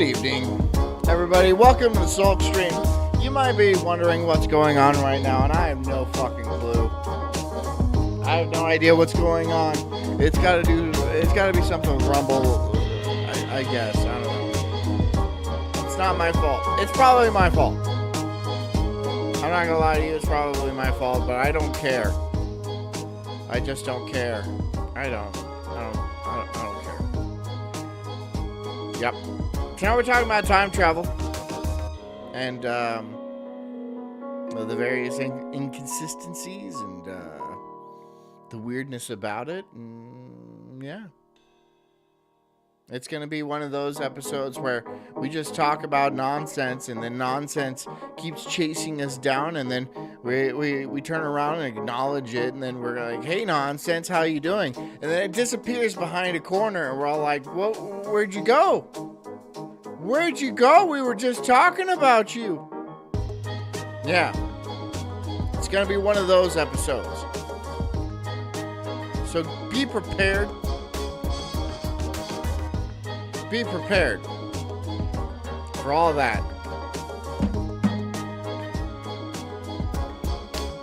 evening, everybody. Welcome to the Sulk stream. You might be wondering what's going on right now, and I have no fucking clue. I have no idea what's going on. It's gotta be something with Rumble, I guess. I don't know. It's not my fault. It's probably my fault. I'm not gonna lie to you, it's probably my fault, but I don't care. I just don't care. I don't care. Yep. So now we're talking about time travel. And, the various inconsistencies and, the weirdness about it. And, yeah. It's going to be one of those episodes where we just talk about nonsense, and then nonsense keeps chasing us down, and then we turn around and acknowledge it, and then we're like, hey, nonsense, how you doing? And then it disappears behind a corner, and we're all like, where'd you go? Where'd you go? We were just talking about you. Yeah. It's going to be one of those episodes. So be prepared. Be prepared for all that.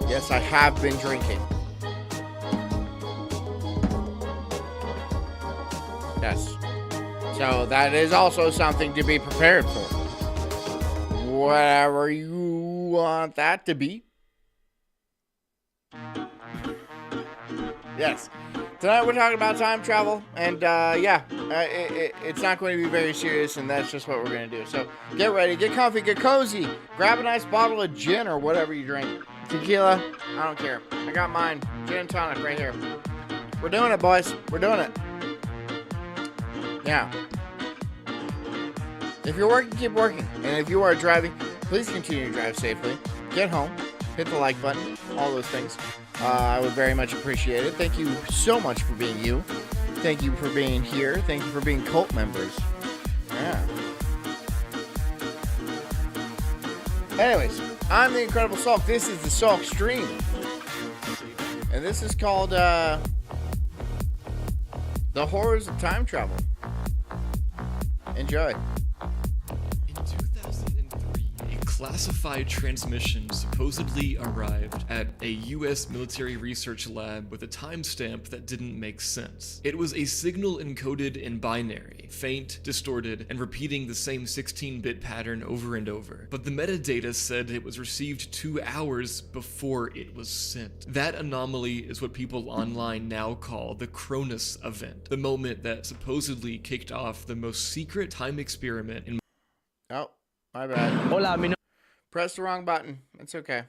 Yes, I have been drinking. Yes. So that is also something to be prepared for. Whatever you want that to be. Yes. Tonight we're talking about time travel, and it's not going to be very serious, and that's just what we're going to do. So get ready, get comfy, get cozy, grab a nice bottle of gin or whatever you drink. Tequila, I don't care. I got mine. Gin and tonic right here. We're doing it, boys. We're doing it. Yeah. If you're working, keep working. And if you are driving, please continue to drive safely. Get home. Hit the like button. All those things. I would very much appreciate it. Thank you so much for being you. Thank you for being here. Thank you for being cult members. Yeah. Anyways, I'm the Incredible Sulk. This is the Sulk stream. And this is called, The Horrors of Time Travel. Enjoy. Classified transmission supposedly arrived at a US military research lab with a timestamp that didn't make sense. It was a signal encoded in binary, faint, distorted, and repeating the same 16-bit pattern over and over. But the metadata said it was received 2 hours before it was sent. That anomaly is what people online now call the Cronus event, the moment that supposedly kicked off the most secret time experiment in— Oh, my bad. Hola, Press the wrong button. It's okay.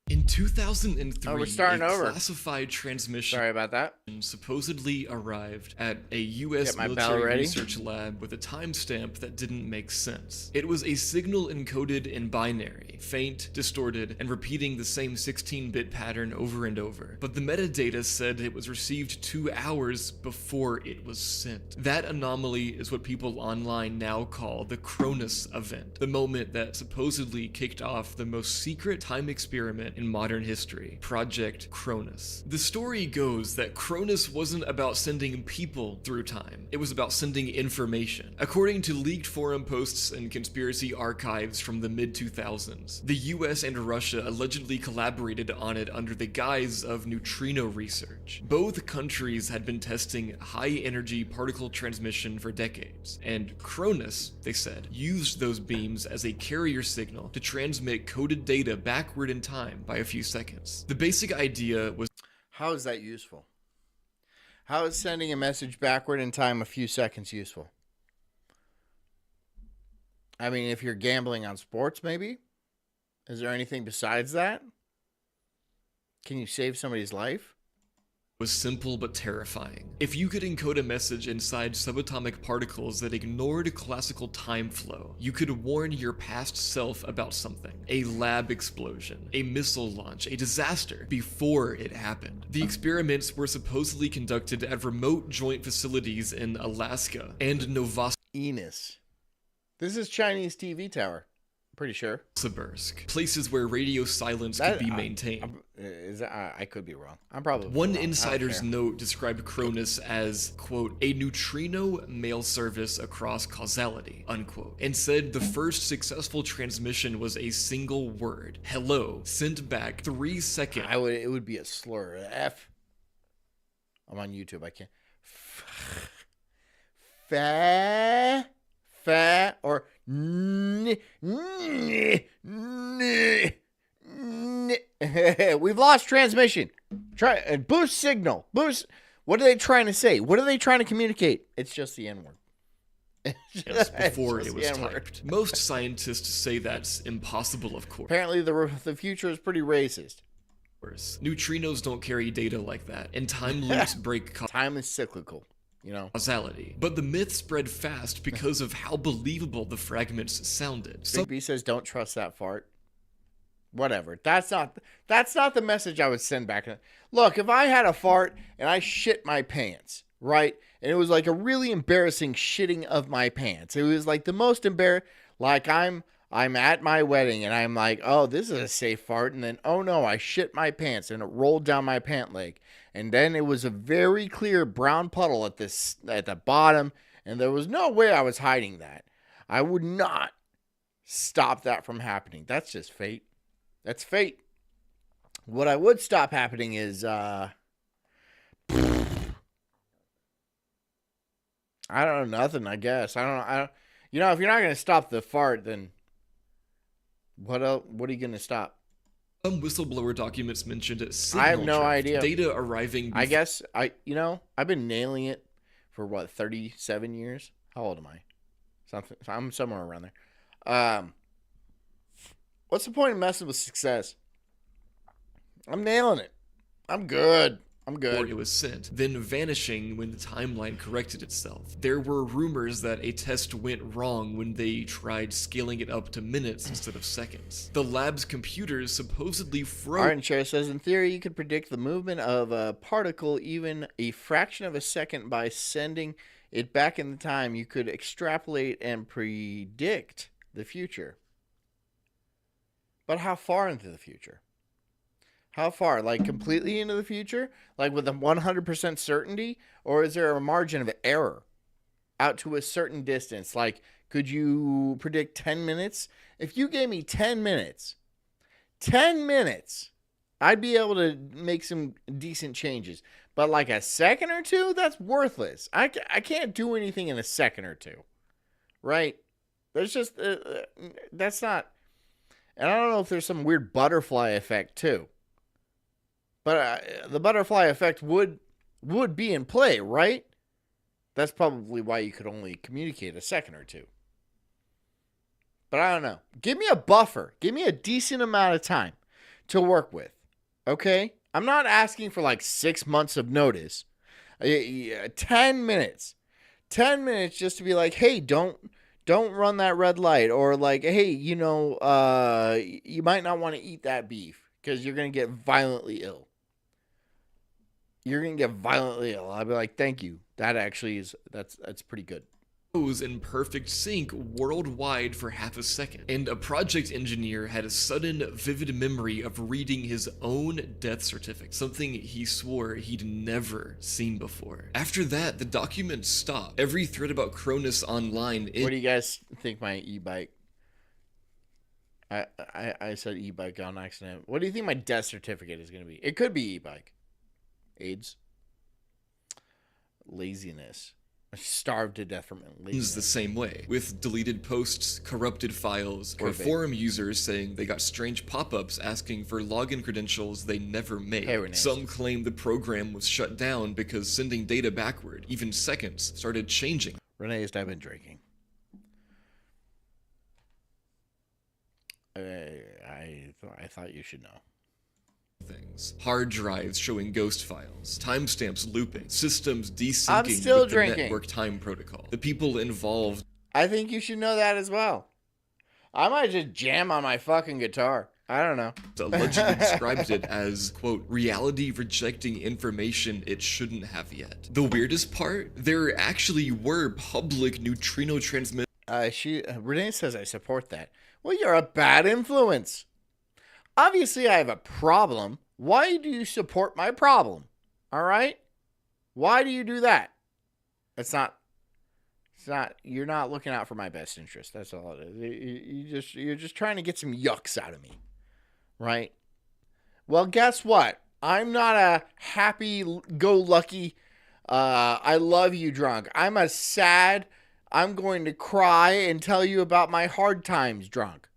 In 2003, we're starting over. Classified transmission Sorry about that. supposedly arrived at a US Get my military bell ready. research lab with a timestamp that didn't make sense. It was a signal encoded in binary, faint, distorted, and repeating the same 16-bit pattern over and over. But the metadata said it was received 2 hours before it was sent. That anomaly is what people online now call the Cronus event, the moment that supposedly kicked off the most secret time experiment in modern history, Project Cronus. The story goes that Cronus wasn't about sending people through time, it was about sending information. According to leaked forum posts and conspiracy archives from the mid-2000s, the US and Russia allegedly collaborated on it under the guise of neutrino research. Both countries had been testing high-energy particle transmission for decades, and Cronus, they said, used those beams as a carrier signal to transmit coded data backward in time by a few seconds. The basic idea was— How is that useful? How is sending a message backward in time a few seconds useful? I mean, if you're gambling on sports, maybe? Is there anything besides that? Can you save somebody's life? was simple but terrifying. If you could encode a message inside subatomic particles that ignored classical time flow, you could warn your past self about something. A lab explosion, a missile launch, a disaster, before it happened. The experiments were supposedly conducted at remote joint facilities in Alaska and Novosibirsk. Enos. This is Chinese TV tower. Pretty sure. Novosibirsk, places where radio silence could be maintained. I could be wrong. I'm probably One wrong. insider's note described Cronus as, quote, a neutrino mail service across causality, unquote, and said the first successful transmission was a single word, hello, sent back 3 seconds. It would be a slur. F. I'm on YouTube. I can't. Fa or we've lost transmission. Try boost signal. Boost. What are they trying to say? What are they trying to communicate? It's just the N word. Yes, before it was typed. Most scientists say that's impossible, of course. Apparently, the future is pretty racist. Neutrinos don't carry data like that, and time loops break time is cyclical, you know. Causality. But the myth spread fast because of how believable the fragments sounded. Big B says, "Don't trust that fart." Whatever. That's not the message I would send back. Look, if I had a fart and I shit my pants, right, and it was like a really embarrassing shitting of my pants. It was like the most embarrassing. Like I'm at my wedding and I'm like, oh, this is a safe fart. And then, oh no, I shit my pants and it rolled down my pant leg. And then it was a very clear brown puddle at the bottom. And there was no way I was hiding that. I would not stop that from happening. That's just fate. That's fate. What I would stop happening is, I don't know, nothing, I guess. I don't, you know, if you're not going to stop the fart, then what else? What are you going to stop? Some whistleblower documents mentioned signal I have no idea. Data arriving. I guess I've been nailing it for what, 37 years? How old am I? I'm somewhere around there. What's the point of messing with success? I'm nailing it. I'm good. Or it was sent, then vanishing when the timeline corrected itself. There were rumors that a test went wrong when they tried scaling it up to minutes instead of seconds. The lab's computers supposedly froze. Art and Chair says, in theory, you could predict the movement of a particle even a fraction of a second by sending it back in the time. You could extrapolate and predict the future. But how far into the future? How far? Like completely into the future? Like with a 100% certainty? Or is there a margin of error out to a certain distance? Like, could you predict 10 minutes? If you gave me 10 minutes, I'd be able to make some decent changes. But like a second or two, that's worthless. I can't do anything in a second or two. Right? There's just, that's not, and I don't know if there's some weird butterfly effect too. But the butterfly effect would be in play, right? That's probably why you could only communicate a second or two. But I don't know. Give me a buffer. Give me a decent amount of time to work with. Okay? I'm not asking for like 6 months of notice. 10 minutes. 10 minutes just to be like, hey, don't run that red light. Or like, hey, you might not want to eat that beef because you're going to get violently ill. You're going to get violently ill. I'll be like, thank you. That actually is, that's pretty good. In perfect sync worldwide for half a second. And a project engineer had a sudden, vivid memory of reading his own death certificate, something he swore he'd never seen before. After that, the document stopped. Every thread about Cronus online... What do you guys think my e-bike? I said e-bike on accident. What do you think my death certificate is going to be? It could be e-bike. AIDS. Laziness. I starved to death from laziness. The same way, with deleted posts, corrupted files, or forum users saying they got strange pop-ups asking for login credentials they never made. Hey, some claim the program was shut down because sending data backward, even seconds, started changing. Renee's I've been drinking. I thought you should know. Things. Hard drives showing ghost files, timestamps looping, systems desyncing I'm still with drinking. The network time protocol. The people involved. I think you should know that as well. I might just jam on my fucking guitar. I don't know. Allegedly described it as, quote, reality rejecting information it shouldn't have yet. The weirdest part? There actually were public neutrino transmitters. Renee says I support that. Well, you're a bad influence. Obviously, I have a problem. Why do you support my problem? All right? Why do you do that? It's not. You're not looking out for my best interest. That's all it is. You're just trying to get some yucks out of me, right? Well, guess what? I'm not a happy-go-lucky, I love you drunk. I'm a sad, I'm going to cry and tell you about my hard times drunk.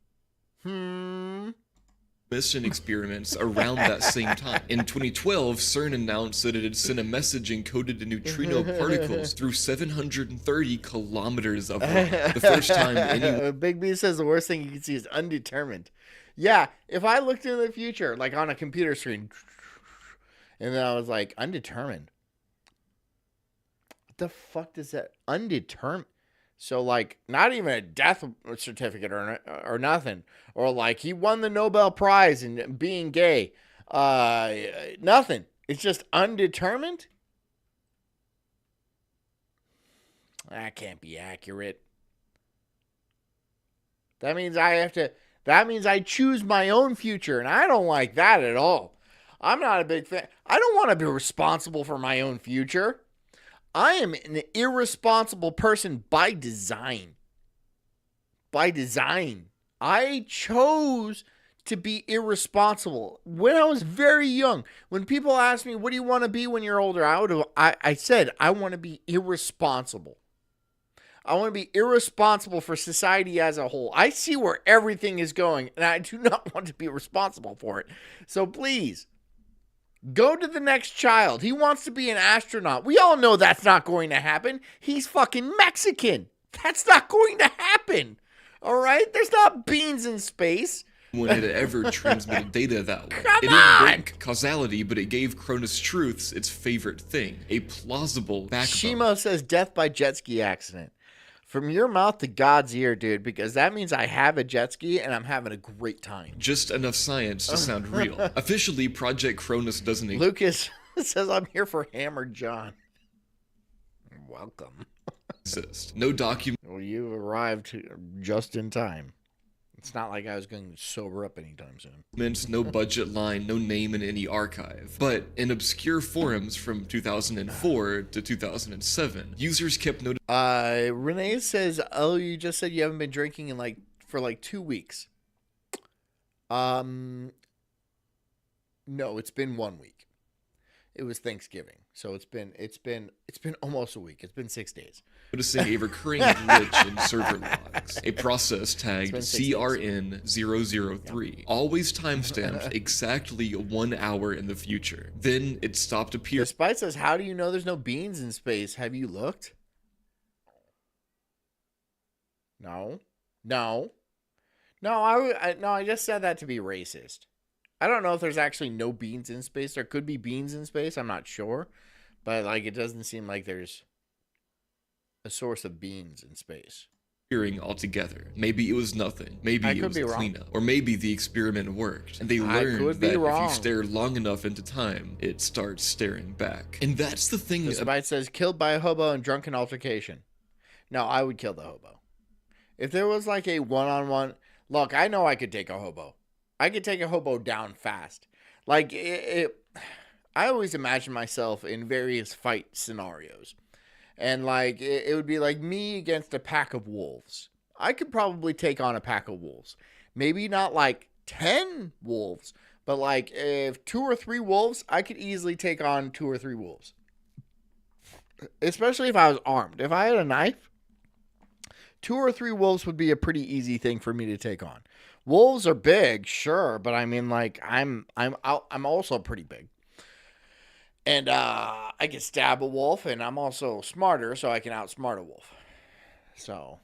Mission experiments around that same time. In 2012, CERN announced that it had sent a message encoded in neutrino particles through 730 kilometers of light. The first time anyone... Big B says the worst thing you can see is undetermined. Yeah, if I looked into the future, like on a computer screen, and then I was like, undetermined. What the fuck does that... Undetermined? So, like, not even a death certificate or nothing. Or, like, he won the Nobel Prize in being gay. Nothing. It's just undetermined? That can't be accurate. That means I choose my own future, and I don't like that at all. I'm not a big fan. I don't want to be responsible for my own future. I am an irresponsible person by design. By design. I chose to be irresponsible when I was very young. When people ask me, what do you want to be when you're older? I said, I want to be irresponsible. I want to be irresponsible for society as a whole. I see where everything is going, and I do not want to be responsible for it. So please, go to the next child. He wants to be an astronaut. We all know that's not going to happen. He's fucking Mexican. That's not going to happen. All right? There's not beans in space. When it ever transmitted data that way. Come it on! didn't break causality, but it gave Cronus Truths its favorite thing, a plausible backbone. Shimo says death by jet ski accident. From your mouth to God's ear, dude, because that means I have a jet ski and I'm having a great time. Just enough science to sound real. Officially, Project Cronus doesn't exist. Lucas says I'm here for Hammer John. Welcome. No document. Well, you arrived just in time. It's not like I was going to sober up anytime soon. No budget line, no name in any archive. But in obscure forums from 2004 to 2007, users kept noticing. Renee says, oh, you just said you haven't been drinking for 2 weeks. No, it's been 1 week. It was Thanksgiving. So it's been almost a week. It's been 6 days. Noticing a recurring glitch in server logs. A process tagged CRN003, always timestamped exactly 1 hour in the future. Then it stopped appearing. Despite says, how do you know there's no beans in space? Have you looked? No. I just said that to be racist. I don't know if there's actually no beans in space. There could be beans in space. I'm not sure. But, it doesn't seem like there's a source of beans in space. Altogether. Maybe it was nothing. Maybe it was a cleanup. Or maybe the experiment worked. And they learned that if you stare long enough into time, it starts staring back. And that's the thing. The bite says, killed by a hobo in drunken altercation. No, I would kill the hobo. If there was a one-on-one... Look, I know I could take a hobo. I could take a hobo down fast. I always imagine myself in various fight scenarios. And, it would be like me against a pack of wolves. I could probably take on a pack of wolves. Maybe not 10 wolves. But, if 2 or 3 wolves, I could easily take on 2 or 3 wolves. Especially if I was armed. If I had a knife, 2 or 3 wolves would be a pretty easy thing for me to take on. Wolves are big, sure, but I mean, I'm also pretty big, and I can stab a wolf, and I'm also smarter, so I can outsmart a wolf. So,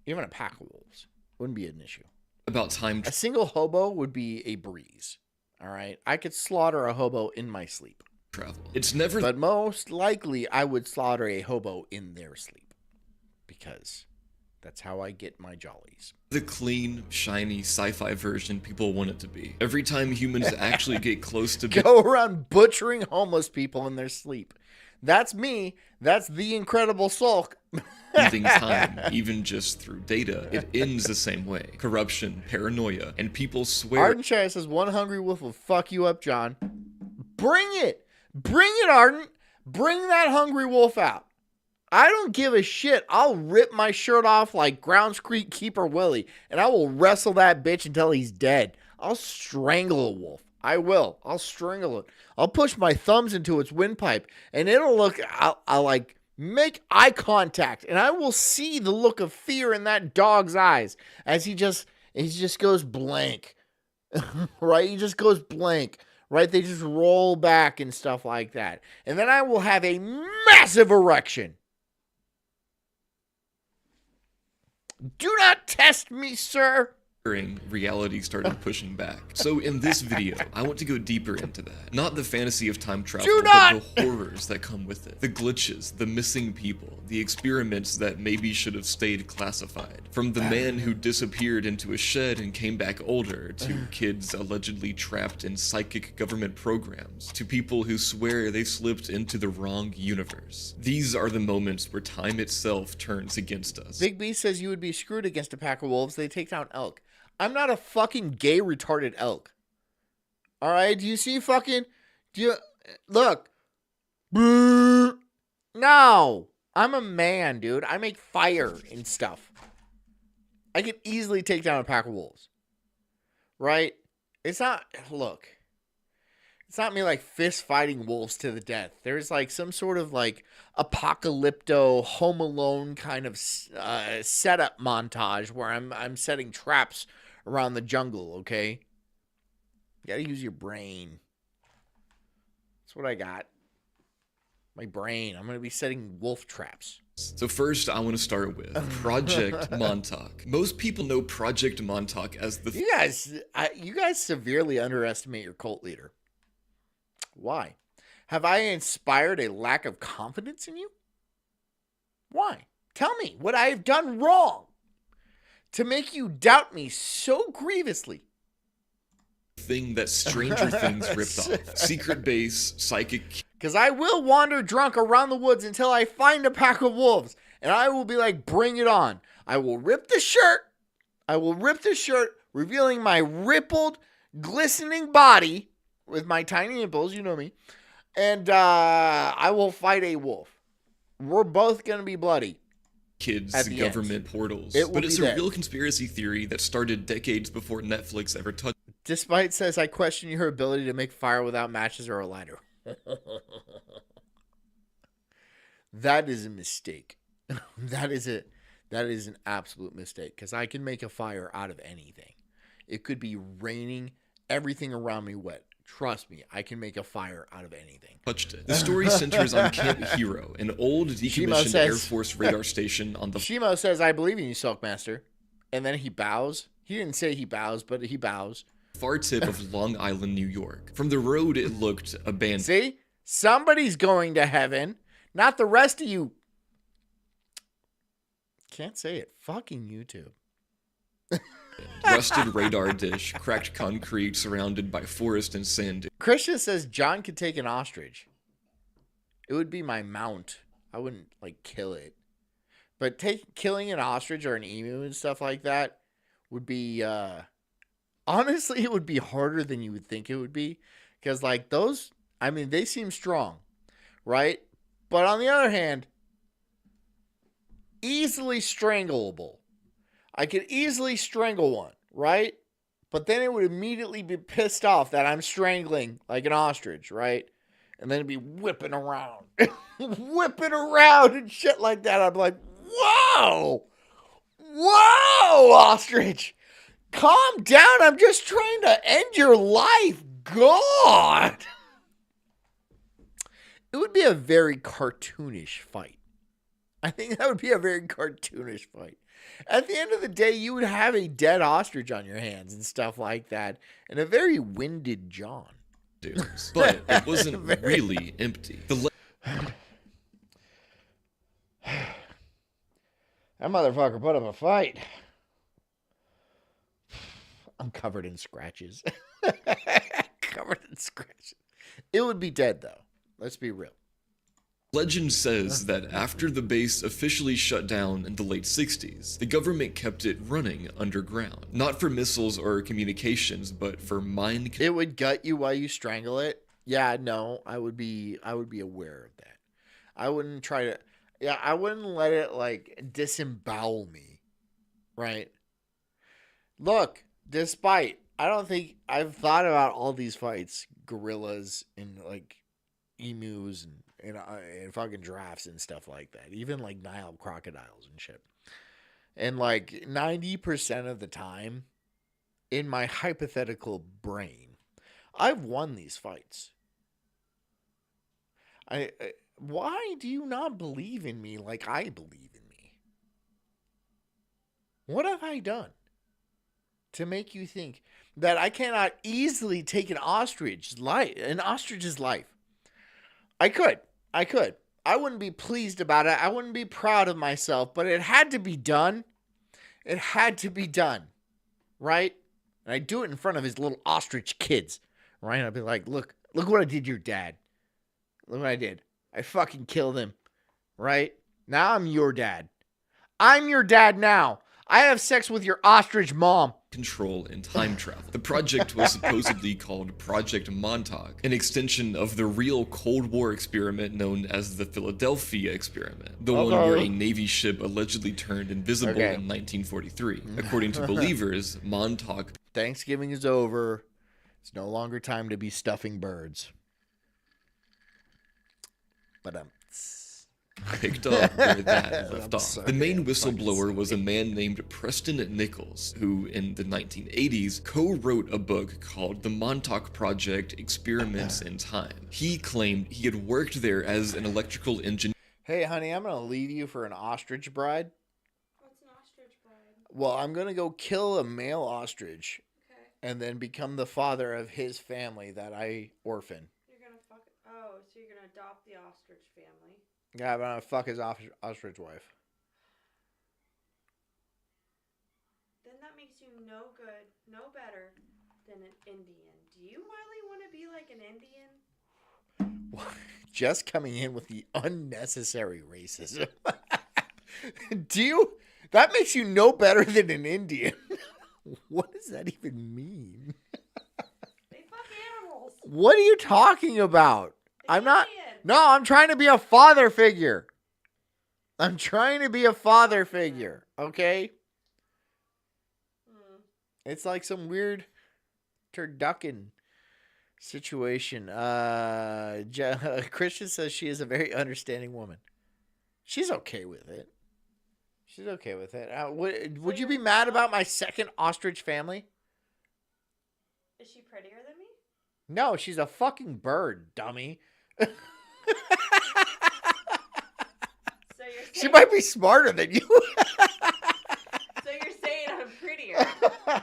even a pack of wolves wouldn't be an issue. About time. A single hobo would be a breeze. All right, I could slaughter a hobo in my sleep. Travel. It's never. But most likely, I would slaughter a hobo in their sleep, because That's how I get my jollies. The clean, shiny, sci-fi version people want it to be. Every time humans actually get close to Go around butchering homeless people in their sleep. That's me. That's the Incredible Sulk. beating time, even just through data, it ends the same way. Corruption, paranoia, and people swear. Arden Shire says, one hungry wolf will fuck you up, John. Bring it. Bring it, Arden. Bring that hungry wolf out. I don't give a shit. I'll rip my shirt off like groundskeeper Willie, and I will wrestle that bitch until he's dead. I'll strangle a wolf. I will. I'll strangle it. I'll push my thumbs into its windpipe, and it'll look, I'll like make eye contact, and I will see the look of fear in that dog's eyes as he just goes blank. Right? He just goes blank. Right? They just roll back and stuff like that. And then I will have a massive erection. Do not test me, sir. Reality started pushing back. So in this video, I want to go deeper into that. Not the fantasy of time travel, but the horrors that come with it. The glitches, the missing people, the experiments that maybe should have stayed classified. From the man who disappeared into a shed and came back older, to kids allegedly trapped in psychic government programs, to people who swear they slipped into the wrong universe. These are the moments where time itself turns against us. Big B says you would be screwed against a pack of wolves. They take down elk. I'm not a fucking gay retarded elk. All right, do you see fucking? Look? No, I'm a man, dude. I make fire and stuff. I could easily take down a pack of wolves. Right? It's not. Look. It's not me like fist fighting wolves to the death. There's like some sort of like apocalypto Home Alone kind of setup montage where I'm setting traps around the jungle, okay? You gotta use your brain. That's what I got. My brain. I'm gonna be setting wolf traps. So first, I want to start with Project Montauk. Most people know Project Montauk as the... You guys severely underestimate your cult leader. Why? Have I inspired a lack of confidence in you? Why? Tell me what I have done wrong to make you doubt me so grievously. Thing that Stranger Things ripped off. Secret base, psychic... Because I will wander drunk around the woods until I find a pack of wolves. And I will be like, bring it on. I will rip the shirt. Revealing my rippled, glistening body with my tiny nipples, you know me. And I will fight a wolf. We're both going to be bloody. Kids, government portals. But it's a real conspiracy theory that started decades before Netflix ever touched. Despite says, I question your ability to make fire without matches or a lighter. That is a mistake. That is an absolute mistake. Because I can make a fire out of anything. It could be raining, everything around me wet. Trust me, I can make a fire out of anything. Touched it. The story centers on Camp Hero, an old decommissioned Air Force radar station on the... Shimo says, I believe in you, Sulkmaster. And then he bows. He didn't say he bows, but he bows. Far tip of Long Island, New York. From the road, it looked abandoned. See? Somebody's going to heaven. Not the rest of you. Can't say it. Fucking YouTube. Rusted radar dish, cracked concrete surrounded by forest and sand. Christian says John could take an ostrich. It would be my mount. I wouldn't like kill it. But killing an ostrich or an emu and stuff like that would be honestly, it would be harder than you would think it would be. Because like those, I mean, they seem strong, right? But on the other hand, easily strangleable. I could easily strangle one, right? But then it would immediately be pissed off that I'm strangling like an ostrich, right? And then it'd be whipping around. Whipping around and shit like that. I'm like, whoa! Whoa, ostrich! Calm down. I'm just trying to end your life. God! It would be a very cartoonish fight. I think that would be a very cartoonish fight. At the end of the day, you would have a dead ostrich on your hands and stuff like that, and a very winded John. But it wasn't really empty. That motherfucker put up a fight. I'm covered in scratches. Covered in scratches. It would be dead, though. Let's be real. Legend says that after the base officially shut down in the late 60s, the government kept it running underground. Not for missiles or communications, but for mind control. It would gut you while you strangle it. Yeah, no, I would be aware of that. I wouldn't try to, yeah, I wouldn't let it like disembowel me, right? Look, despite, I don't think I've thought about all these fights, gorillas and like emus and fucking giraffes and stuff like that. Even like Nile crocodiles and shit. And like 90% of the time, in my hypothetical brain, I've won these fights. Why do you not believe in me like I believe in me? What have I done to make you think that I cannot easily take an ostrich's life? I could. I wouldn't be pleased about it. I wouldn't be proud of myself, but it had to be done. It had to be done. Right? And I do it in front of his little ostrich kids. Right? I'd be like, look what I did to your dad. Look what I did. I fucking killed him. Right? Now I'm your dad. I'm your dad now. I have sex with your ostrich mom. Control and time travel. The project was supposedly called Project Montauk, an extension of the real Cold War experiment known as the Philadelphia experiment, the one where a Navy ship allegedly turned invisible in 1943. According to believers, Montauk. Thanksgiving is over. It's no longer time to be stuffing birds. But picked up where that left off. The main whistleblower was a man named Preston Nichols, who in the 1980s co-wrote a book called The Montauk Project: Experiments in Time. He claimed he had worked there as an electrical engineer. Hey, honey, I'm going to leave you for an ostrich bride. What's an ostrich bride? Well, I'm going to go kill a male ostrich. Okay. And then become the father of his family that I orphan. You're going to fuck... Oh, so you're going to adopt the ostrich family. Yeah, but I'm going to fuck his ostrich wife. Then that makes you no good, no better than an Indian. Do you really want to be like an Indian? Just coming in with the unnecessary racism. Do you? That makes you no better than an Indian. What does that even mean? They fuck animals. What are you talking about? I'm not. Indian. No, I'm trying to be a father figure. Okay? It's like some weird turducken situation. Christian says she is a very understanding woman. She's okay with it. Would you be mad about my second ostrich family? Is she prettier than me? No, she's a fucking bird, dummy. So you're saying, She might be smarter than you. so you're saying I'm prettier.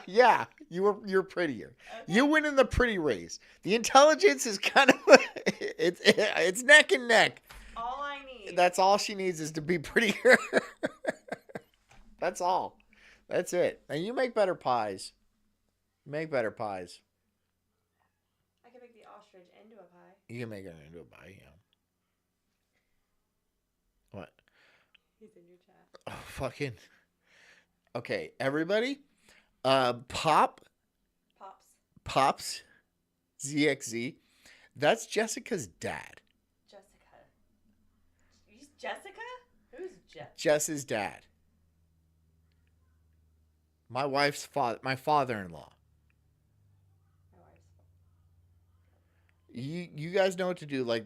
Yeah, you're prettier. Okay. You win in the pretty race. The intelligence is kind of it's neck and neck. All I need. That's all she needs is to be prettier. That's all. That's it. And you make better pies. I can make the ostrich into a pie. You can make it into a pie, yeah. What? He's in your chat. Oh, fucking. Okay, everybody. Pops ZXZ. That's Jessica's dad. Jessica. He's Jessica? Who's Jess? Jess's dad. My wife's father. My father-in-law. My wife's. You guys know what to do. Like,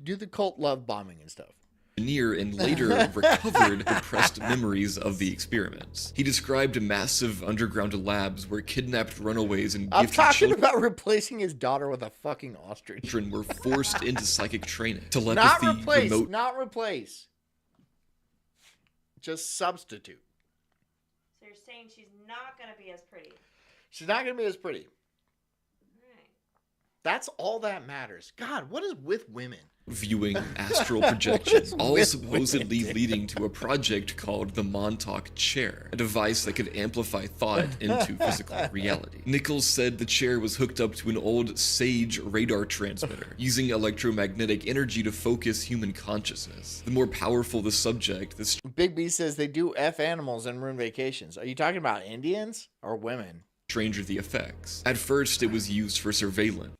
do the cult love bombing and stuff. Engineer and later recovered repressed memories of the experiments. He described massive underground labs where kidnapped runaways and I'm gifted talking about replacing his daughter with a fucking ostrich. children were forced into psychic training. Not Telepathy, replace. remote Not replace. Just substitute. So you're saying she's not going to be as pretty. She's not going to be as pretty. Alright. That's all that matters. God, what is with women? viewing astral projection, is all with supposedly women? leading to a project called the Montauk Chair, a device that could amplify thought into physical reality. Nichols said the chair was hooked up to an old SAGE radar transmitter, using electromagnetic energy to focus human consciousness. The more powerful the subject, the Big B says they do F animals and ruin vacations. Are you talking about Indians or women? stranger the effects. At first, it was used for surveillance,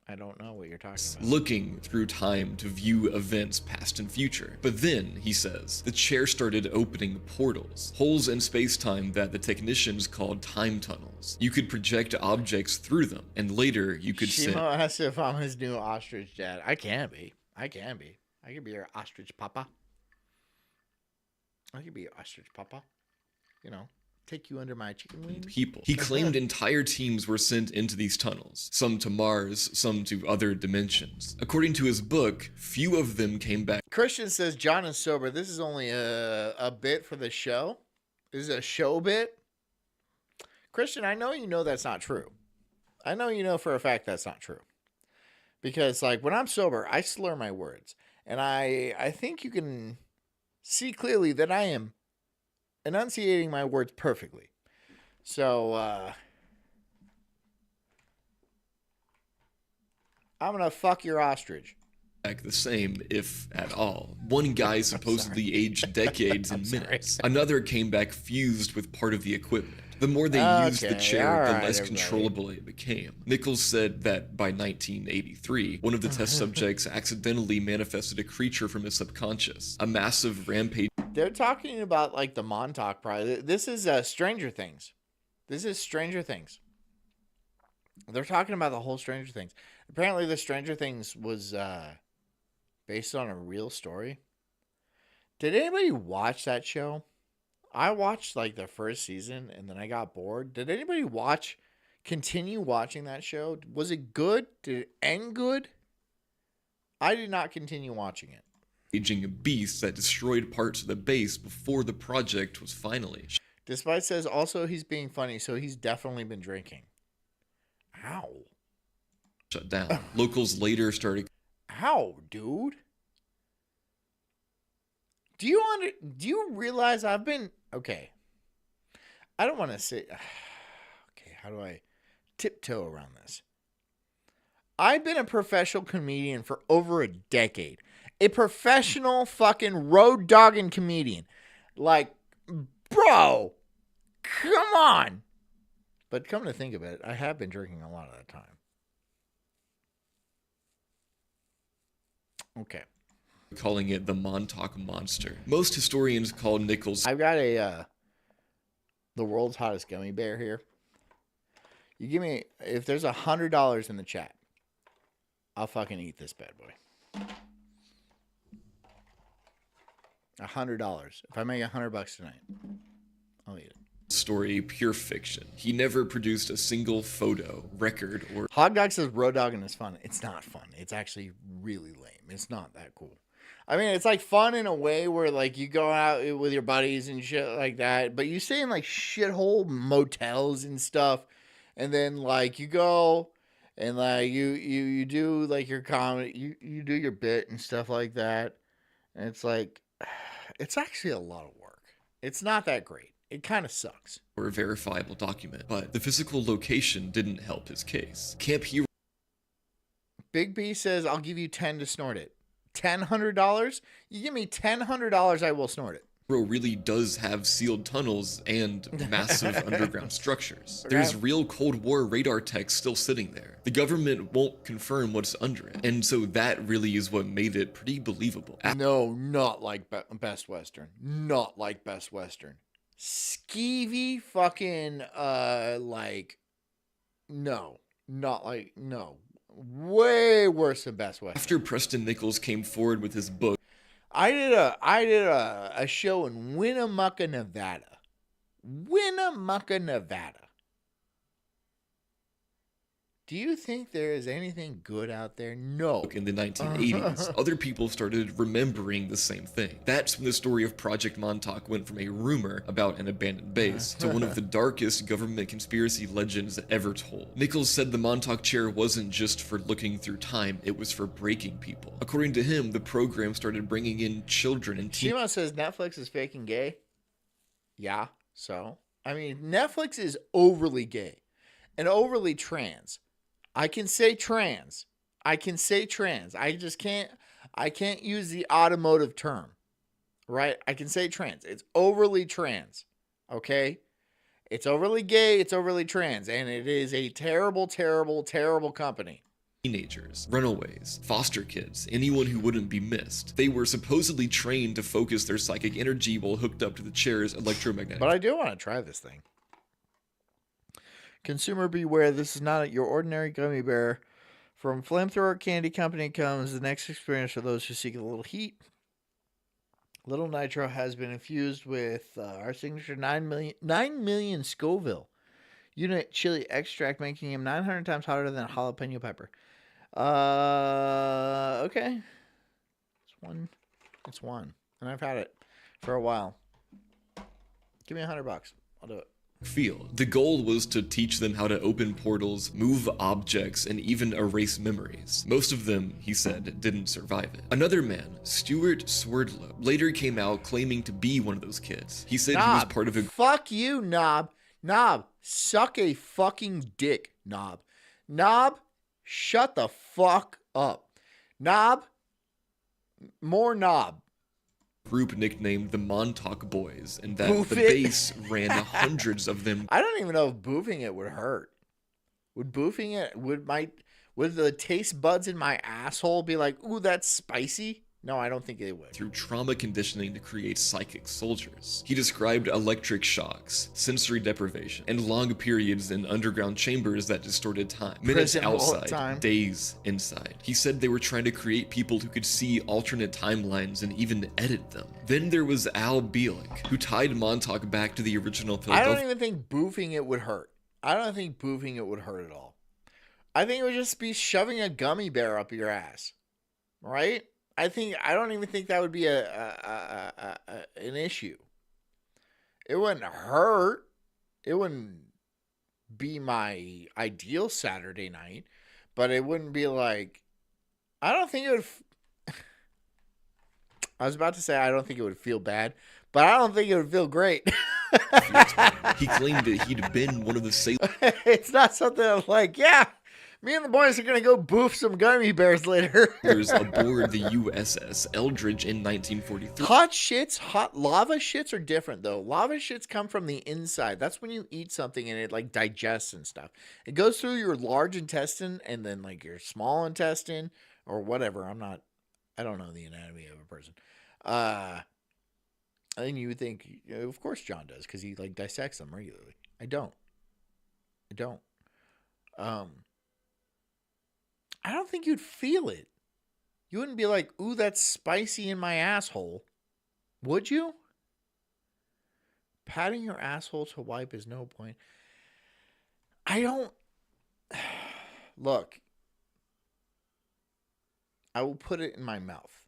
I don't know what you're talking about. looking through time to view events past and future. But then, he says, the chair started opening portals, holes in space-time that the technicians called time tunnels. You could project objects through them, and later you could send Shimo asked if I'm his new ostrich dad. I can be. I can be. I could be your ostrich papa. I could be your ostrich papa. You know, take you under my chicken wings. people. He claimed entire teams were sent into these tunnels, some to Mars, some to other dimensions. According to his book, few of them came back. Christian says John is sober. This is only a bit for the show. This is a show bit. Christian, I know you know that's not true. I know you know for a fact that's not true. Because, like, when I'm sober, I slur my words. And I think you can see clearly that I am enunciating my words perfectly. So, I'm going to fuck your ostrich. The same, if at all. One guy supposedly aged decades in minutes. Another came back fused with part of the equipment. The more they used the chair, the less controllable it became. Nichols said that by 1983, one of the test subjects accidentally manifested a creature from his subconscious, a massive rampage. They're talking about, like, the Montauk Prize. This is Stranger Things. This is Stranger Things. They're talking about the whole Stranger Things. Apparently, the Stranger Things was based on a real story. Did anybody watch that show? I watched, like, the first season, and then I got bored. Did anybody continue watching that show? Was it good? Did it end good? I did not continue watching it. Aging beast that destroyed parts of the base before the project was finally Despite says also he's being funny, so he's definitely been drinking. Ow. shut down. Locals later started Ow, dude. Do you realize I've been okay? I don't want to say okay, how do I tiptoe around this? I've been a professional comedian for over a decade. A professional fucking road dogging comedian. Like, bro, come on. But come to think of it, I have been drinking a lot of that time. Okay. calling it the Montauk Monster. Most historians call Nichols' I've got the world's hottest gummy bear here. You give me, if there's $100 in the chat, I'll fucking eat this bad boy. $100. If I make $100 tonight, I'll eat it. story pure fiction. He never produced a single photo, record, or Hot Dog says road dogging is fun. It's not fun. It's actually really lame. It's not that cool. I mean, it's like fun in a way where like you go out with your buddies and shit like that, but you stay in like shithole motels and stuff, and then like you go and like you do like your comedy, you do your bit and stuff like that, and it's like it's actually a lot of work. It's not that great. It kind of sucks. a verifiable document, but the physical location didn't help his case. Camp Hero Big B says I'll give you 10 to snort it. $1,000? You give me $1,000, I will snort it. really does have sealed tunnels and massive underground structures. There's real Cold War radar tech still sitting there. The government won't confirm what's under it, and so that really is what made it pretty believable. No, not like Best Western. Not like Best Western. Skeevy fucking, like, no. Not like, no. Way worse than Best Western. After Preston Nichols came forward with his book, I did a show in Winnemucca, Nevada. Winnemucca, Nevada. Do you think there is anything good out there? No. In the 1980s, other people started remembering the same thing. That's when the story of Project Montauk went from a rumor about an abandoned base to one of the darkest government conspiracy legends ever told. Nichols said the Montauk chair wasn't just for looking through time, it was for breaking people. According to him, the program started bringing in children and teens. Shima says Netflix is faking gay. Yeah, so? I mean, Netflix is overly gay and overly trans. I can say trans. I just can't use the automotive term. Right? I can say trans. It's overly trans. Okay? It's overly gay, it's overly trans, and it is a terrible, terrible, terrible company. Teenagers, runaways, foster kids, anyone who wouldn't be missed. They were supposedly trained to focus their psychic energy while hooked up to the chair's electromagnetic. But I do want to try this thing. Consumer beware, this is not your ordinary gummy bear. From Flamethrower Candy Company comes the next experience for those who seek a little heat. Little Nitro has been infused with our signature 9 million Scoville unit chili extract, making him 900 times hotter than a jalapeno pepper. Okay. It's one. And I've had it for a while. Give me $100. I'll do it. Feel. The goal was to teach them how to open portals, move objects, and even erase memories. Most of them, he said, didn't survive it. Another man, Stuart Swerdlow, later came out claiming to be one of those kids. He said he was part of a... Fuck you, Knob. Knob, suck a fucking dick, Knob. Knob, shut the fuck up. Knob, more knob. Group nicknamed the Montauk Boys, and that the base ran hundreds of them. I don't even know if boofing it would hurt. Would boofing it, would the taste buds in my asshole be like, ooh, that's spicy? No, I don't think they would. Through trauma conditioning to create psychic soldiers. He described electric shocks, sensory deprivation, and long periods in underground chambers that distorted time. Minutes outside, days inside. He said they were trying to create people who could see alternate timelines and even edit them. Then there was Al Bielek, who tied Montauk back to the original Philadelphia. I don't even think boofing it would hurt. I don't think boofing it would hurt at all. I think it would just be shoving a gummy bear up your ass. Right? I don't even think that would be an issue. It wouldn't hurt. It wouldn't be my ideal Saturday night, but it wouldn't be like, I don't think it would. I was about to say I don't think it would feel bad, but I don't think it would feel great. He claimed that he'd been one of the sailors. It's not something I'm like, yeah. Me and the boys are going to go boof some gummy bears later. Aboard the USS Eldridge in 1943. Hot lava shits are different, though. Lava shits come from the inside. That's when you eat something and it, like, digests and stuff. It goes through your large intestine and then, like, your small intestine or whatever. I don't know the anatomy of a person. And you would think, of course John does, because he, like, dissects them regularly. I don't. I don't think you'd feel it. You wouldn't be like, ooh, that's spicy in my asshole. Would you? Patting your asshole to wipe is no point. I don't. Look. I will put it in my mouth.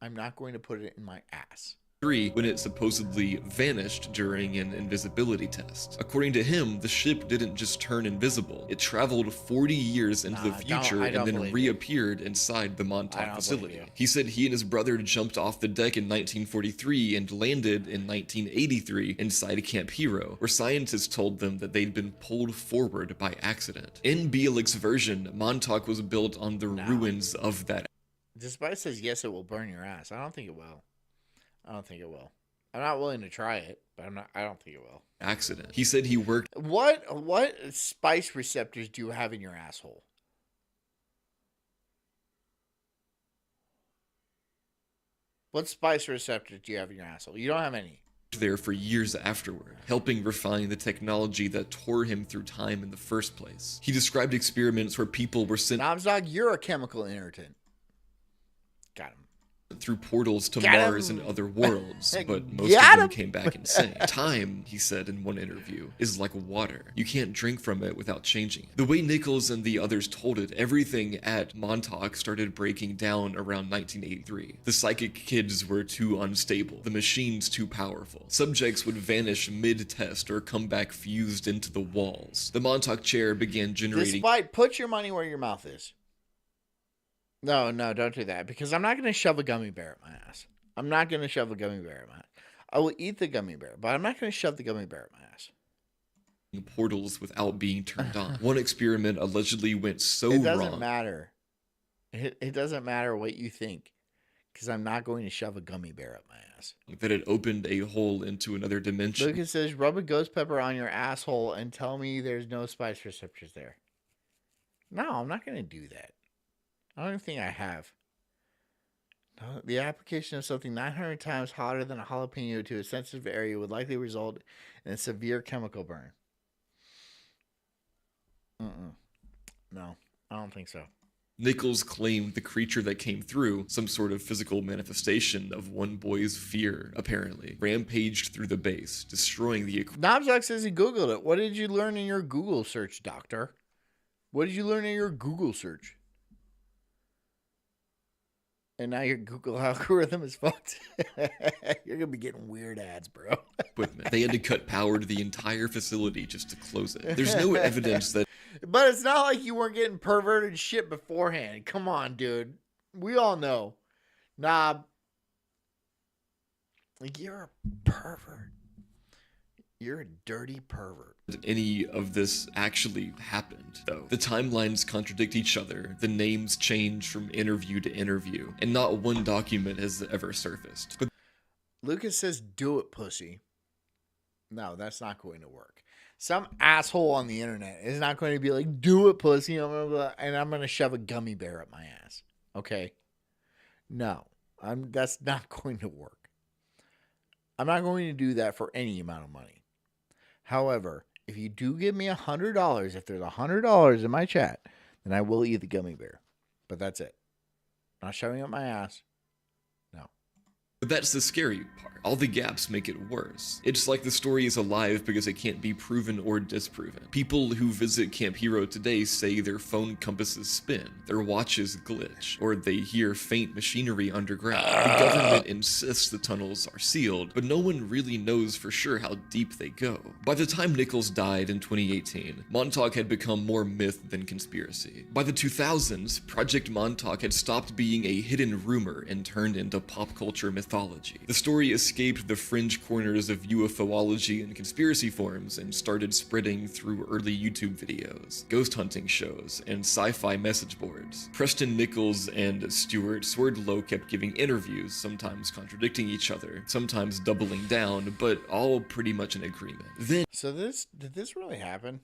I'm not going to put it in my ass. When it supposedly vanished during an invisibility test. According to him, the ship didn't just turn invisible. It traveled 40 years into the future and then reappeared inside the Montauk facility. He said he and his brother jumped off the deck in 1943 and landed in 1983 inside Camp Hero, where scientists told them that they'd been pulled forward by accident. In Bielek's version, Montauk was built on the ruins of that. Despite says yes, it will burn your ass. I don't think it will. I'm not willing to try it, but I don't think it will. Accident. He said he worked. What spice receptors do you have in your asshole? What spice receptors do you have in your asshole? You don't have any. There for years afterward, helping refine the technology that tore him through time in the first place. He described experiments where people were sent. Knobsdog, you're a chemical irritant. Got him. through portals to Got Mars him. and other worlds, but most Got of them him. came back insane. Time, he said in one interview, is like water. You can't drink from it without changing it. The way Nichols and the others told it, everything at Montauk started breaking down around 1983. The psychic kids were too unstable, the machines too powerful. Subjects would vanish mid-test or come back fused into the walls. The Montauk chair began generating... Despite, put your money where your mouth is. No, don't do that, because I'm not going to shove a gummy bear at my ass. I'm not going to shove a gummy bear at my ass. I will eat the gummy bear, but I'm not going to shove the gummy bear at my ass. portals without being turned on. One experiment allegedly went so wrong. It doesn't matter. It doesn't matter what you think, because I'm not going to shove a gummy bear up my ass. That it opened a hole into another dimension. Lucas says, rub a ghost pepper on your asshole and tell me there's no spice receptors there. No, I'm not going to do that. I don't even think I have. No, the application of something 900 times hotter than a jalapeno to a sensitive area would likely result in a severe chemical burn. No, I don't think so. Nichols claimed the creature that came through, some sort of physical manifestation of one boy's fear, apparently, rampaged through the base, destroying the equipment. Knobzock says he Googled it. What did you learn in your Google search, doctor? What did you learn in your Google search? And now your Google algorithm is fucked. You're going to be getting weird ads, bro. They had to cut power to the entire facility just to close it. There's no evidence that... But it's not like you weren't getting perverted shit beforehand. Come on, dude. We all know. Knob. Like, you're a pervert. You're a dirty pervert. Any of this actually happened, though. The timelines contradict each other, the names change from interview to interview, and not one document has ever surfaced. But Lucas says, do it, pussy. No, that's not going to work. Some asshole on the internet is not going to be like, do it, pussy, and I'm going to shove a gummy bear up my ass. Okay? No, that's not going to work. I'm not going to do that for any amount of money. However, if you do give me $100, if there's $100 in my chat, then I will eat the gummy bear. But that's it. Not shoving up my ass. No. But that's the scary part. All the gaps make it worse. It's like the story is alive because it can't be proven or disproven. People who visit Camp Hero today say their phone compasses spin, their watches glitch, or they hear faint machinery underground. The government insists the tunnels are sealed, but no one really knows for sure how deep they go. By the time Nichols died in 2018, Montauk had become more myth than conspiracy. By the 2000s, Project Montauk had stopped being a hidden rumor and turned into pop culture mythology. The story escaped the fringe corners of UFOlogy and conspiracy forums and started spreading through early YouTube videos, ghost hunting shows, and sci-fi message boards. Preston Nichols and Stuart Swerdlow kept giving interviews, sometimes contradicting each other, sometimes doubling down, but all pretty much in agreement. Then, So did this really happen?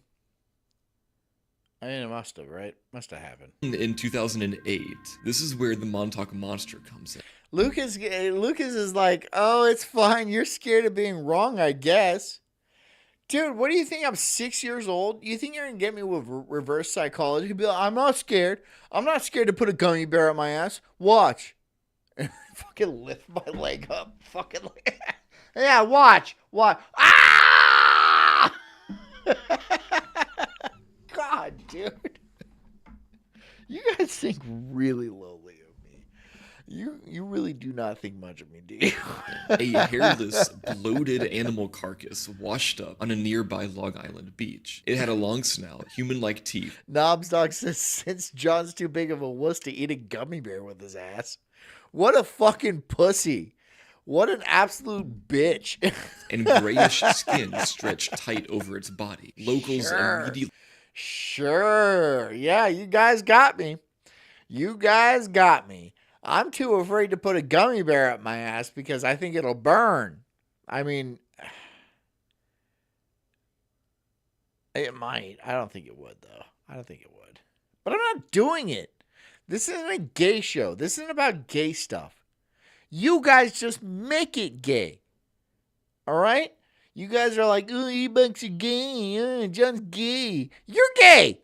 I mean, it must have, right? Must have happened. in 2008, this is where the Montauk Monster comes in. Lucas is like, oh, it's fine. You're scared of being wrong, I guess. Dude, what do you think? I'm 6 years old? You think you're going to get me with reverse psychology? You'd be like, I'm not scared. I'm not scared to put a gummy bear up my ass. Watch. Fucking lift my leg up. Fucking yeah, watch. Ah! God, dude. You guys think really lowly of me. You really do not think much of me, do you? A hairless, bloated animal carcass washed up on a nearby Long Island beach. It had a long snout, human-like teeth. Knobsdog says, since John's too big of a wuss to eat a gummy bear with his ass. What a fucking pussy. What an absolute bitch. And grayish skin stretched tight over its body. Locals immediately... Sure. Yeah, you guys got me. I'm too afraid to put a gummy bear up my ass because I think it'll burn. I mean, it might. I don't think it would, though. But I'm not doing it. This isn't a gay show. This isn't about gay stuff. You guys just make it gay. All right? You guys are like, oh, E-Bucks are gay. John's gay. You're gay.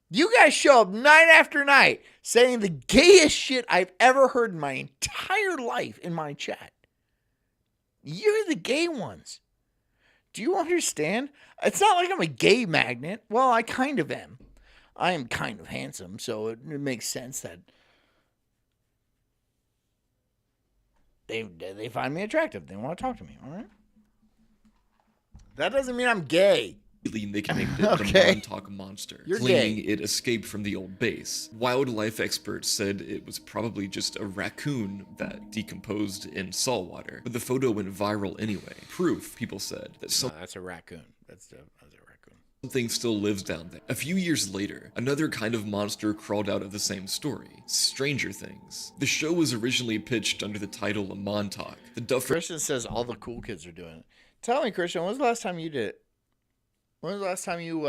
You guys show up night after night saying the gayest shit I've ever heard in my entire life in my chat. You're the gay ones. Do you understand? It's not like I'm a gay magnet. Well, I kind of am. I am kind of handsome, so it makes sense that they find me attractive. They want to talk to me, all right? That doesn't mean I'm gay. Nicknamed it Okay. the Montauk Monster, You're claiming gay. it escaped from the old base. Wildlife experts said it was probably just a raccoon that decomposed in salt water, but the photo went viral anyway. Proof, people said, that No, that's a raccoon. That's a raccoon. something still lives down there. A few years later, another kind of monster crawled out of the same story. Stranger Things. The show was originally pitched under the title Montauk. The Duffer Christian says all the cool kids are doing it. Tell me, Christian, when was the last time you did it? When was the last time you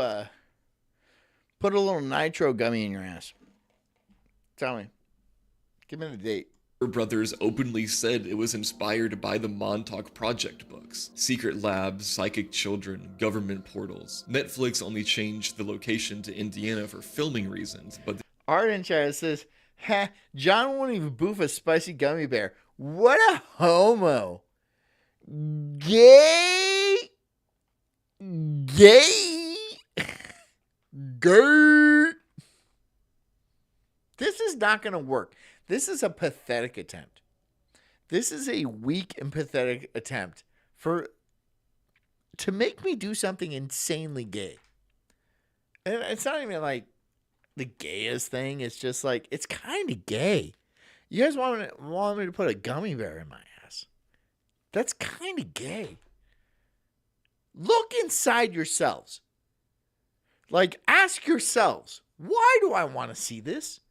put a little nitro gummy in your ass? Tell me. Give me the date. brothers openly said it was inspired by the Montauk Project books. Secret labs, psychic children, government portals. Netflix only changed the location to Indiana for filming reasons, but Art in chat says, ha, John won't even boof a spicy gummy bear. What a homo. Gay. Gay. Gay. This is not going to work. This is a pathetic attempt. This is a weak and pathetic attempt to make me do something insanely gay. And it's not even like the gayest thing. It's just like, it's kind of gay. You guys want me to put a gummy bear in my ass? That's kind of gay. Look inside yourselves. Like, ask yourselves, why do I want to see this?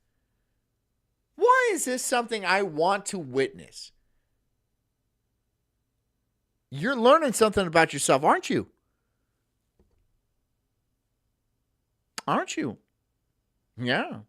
Why is this something I want to witness? You're learning something about yourself, aren't you? Aren't you? Yeah.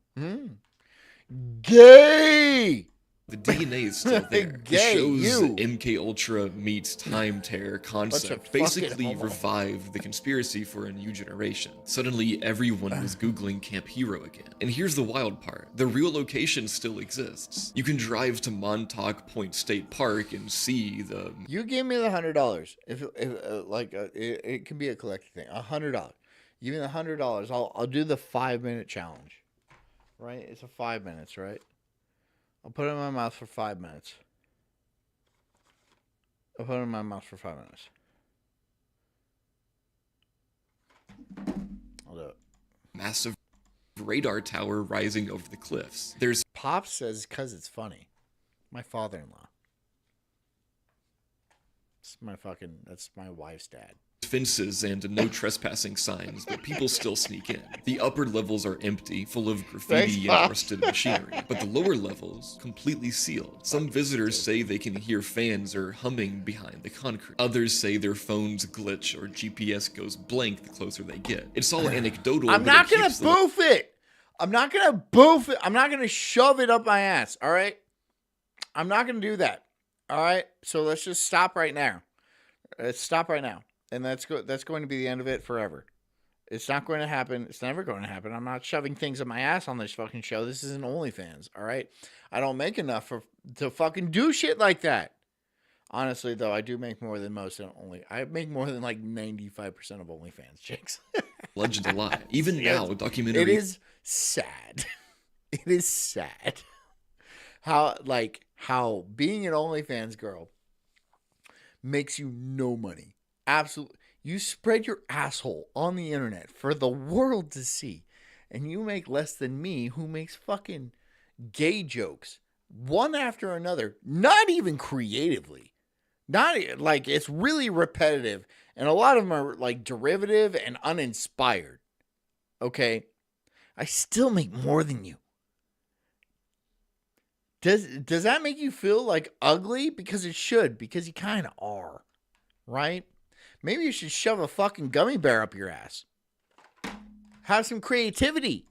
Gay! the DNA is still there. The Gay, show's you. MK Ultra meets Time Tear concept fucking basically homo. revived the conspiracy for a new generation. Suddenly, everyone was Googling Camp Hero again. And here's the wild part. The real location still exists. You can drive to Montauk Point State Park and see the... You give me the $100. If it can be a collecting thing. $100. Give me the $100. I'll do the 5-minute challenge. Right? It's a 5 minutes, right? I'll put it in my mouth for 5 minutes. I'll put it in my mouth for 5 minutes. I'll do it. massive radar tower rising over the cliffs. There's Pop says because it's funny. My father-in-law. That's my wife's dad. fences and no trespassing signs, but people still sneak in. The upper levels are empty, full of graffiti and rusted machinery, but the lower levels completely sealed. Some visitors say they can hear fans or humming behind the concrete. Others say their phones glitch or GPS goes blank the closer they get. It's all anecdotal. I'm but not it going keeps to boof it. I'm not going to boof it. I'm not going to shove it up my ass, all right? I'm not going to do that, all right? So let's just stop right now. Let's stop right now. And that's going to be the end of it forever. It's not going to happen. It's never going to happen. I'm not shoving things up my ass on this fucking show. This isn't OnlyFans, all right? I don't make enough to fucking do shit like that. Honestly, though, I do make more than most I make more than like 95% of OnlyFans chicks. legend alive. Even now, documentary It is sad. It is sad. How being an OnlyFans girl makes you no money. Absolutely. You spread your asshole on the internet for the world to see, and you make less than me, who makes fucking gay jokes one after another, not even creatively. Not like, it's really repetitive, and a lot of them are like derivative and uninspired. Okay? I still make more than you. Does that make you feel like ugly? Because it should, because you kind of are. Right? Maybe you should shove a fucking gummy bear up your ass. Have some creativity.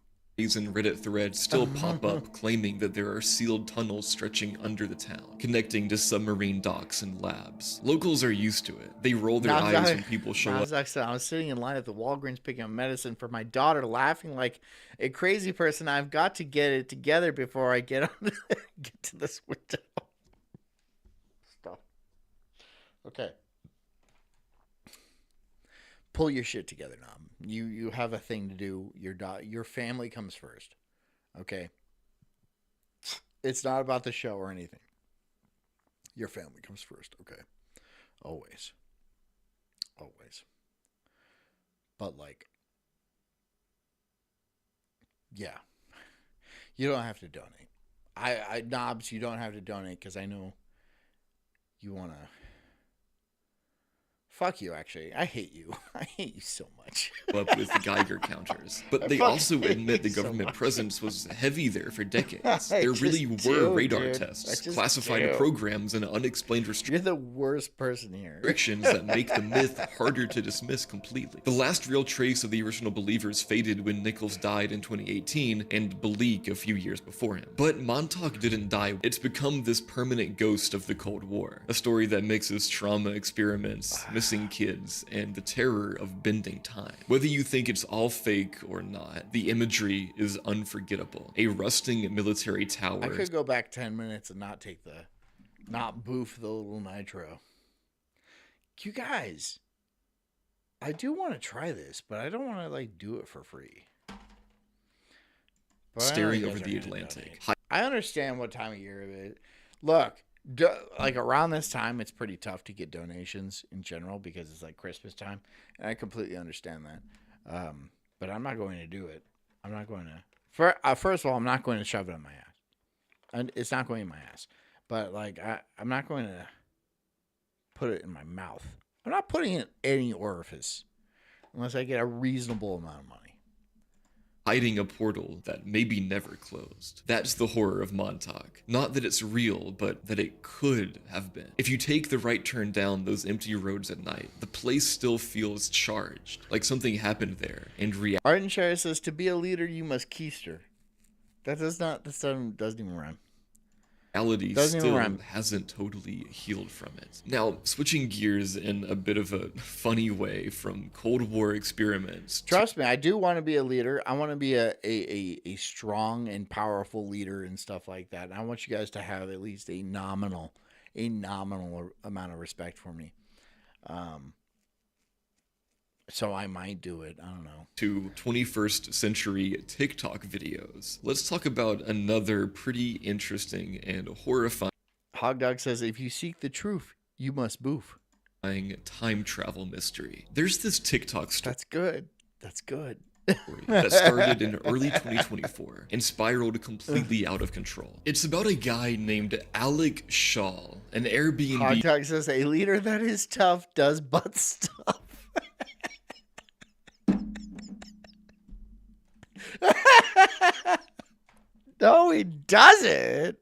and Reddit threads still pop up claiming that there are sealed tunnels stretching under the town, connecting to submarine docks and labs. Locals are used to it. They roll their eyes when people show up. I was sitting in line at the Walgreens picking up medicine for my daughter, laughing like a crazy person. I've got to get it together before I get to this window. Stop. Okay. Pull your shit together, Nom. You have a thing to do. Your family comes first. Okay? It's not about the show or anything. Your family comes first, okay? Always. Always. But like, yeah. You don't have to donate. Knobs, you don't have to donate because I know you want to. Fuck you, actually. I hate you. I hate you so much. Up with the Geiger counters. But they also admit the government presence was heavy there for decades. There really were radar tests, classified programs, and unexplained You're the worst person here. restrictions that make the myth harder to dismiss completely. The last real trace of the original believers faded when Nichols died in 2018 and Bleak a few years before him. But Montauk didn't die. It's become this permanent ghost of the Cold War. A story that mixes trauma experiments, missing kids, and the terror of bending time. Whether you think it's all fake or not, the imagery is unforgettable. A rusting military tower. I could go back 10 minutes and not boof the little nitro. You guys, I do want to try this, but I don't want to like do it for free. But staring over the Atlantic. I understand what time of year it is. Look, like around this time, it's pretty tough to get donations in general because it's like Christmas time, and I completely understand that. But I'm not going to do it. I'm not going to. First of all, I'm not going to shove it in my ass, and it's not going in my ass. But like, I'm not going to put it in my mouth. I'm not putting it in any orifice unless I get a reasonable amount of money. Hiding a portal that maybe never closed. That's the horror of Montauk. Not that it's real, but that it could have been. If you take the right turn down those empty roads at night, the place still feels charged, like something happened there, and Arden Shire says, to be a leader, you must keister. That doesn't even rhyme. Reality still hasn't totally healed from it. Now, switching gears in a bit of a funny way from Cold War experiments. Trust me, I do want to be a leader. I want to be a strong and powerful leader and stuff like that. And I want you guys to have at least a nominal amount of respect for me. So I might do it. I don't know. To 21st century TikTok videos. Let's talk about another pretty interesting and horrifying Hogdog says, if you seek the truth, you must boof. Time travel mystery. There's this TikTok story. That's good. That started in early 2024 and spiraled completely out of control. It's about a guy named Alec Shaw, an Airbnb. Hogdog says, a leader that is tough does butt stuff. No, he doesn't.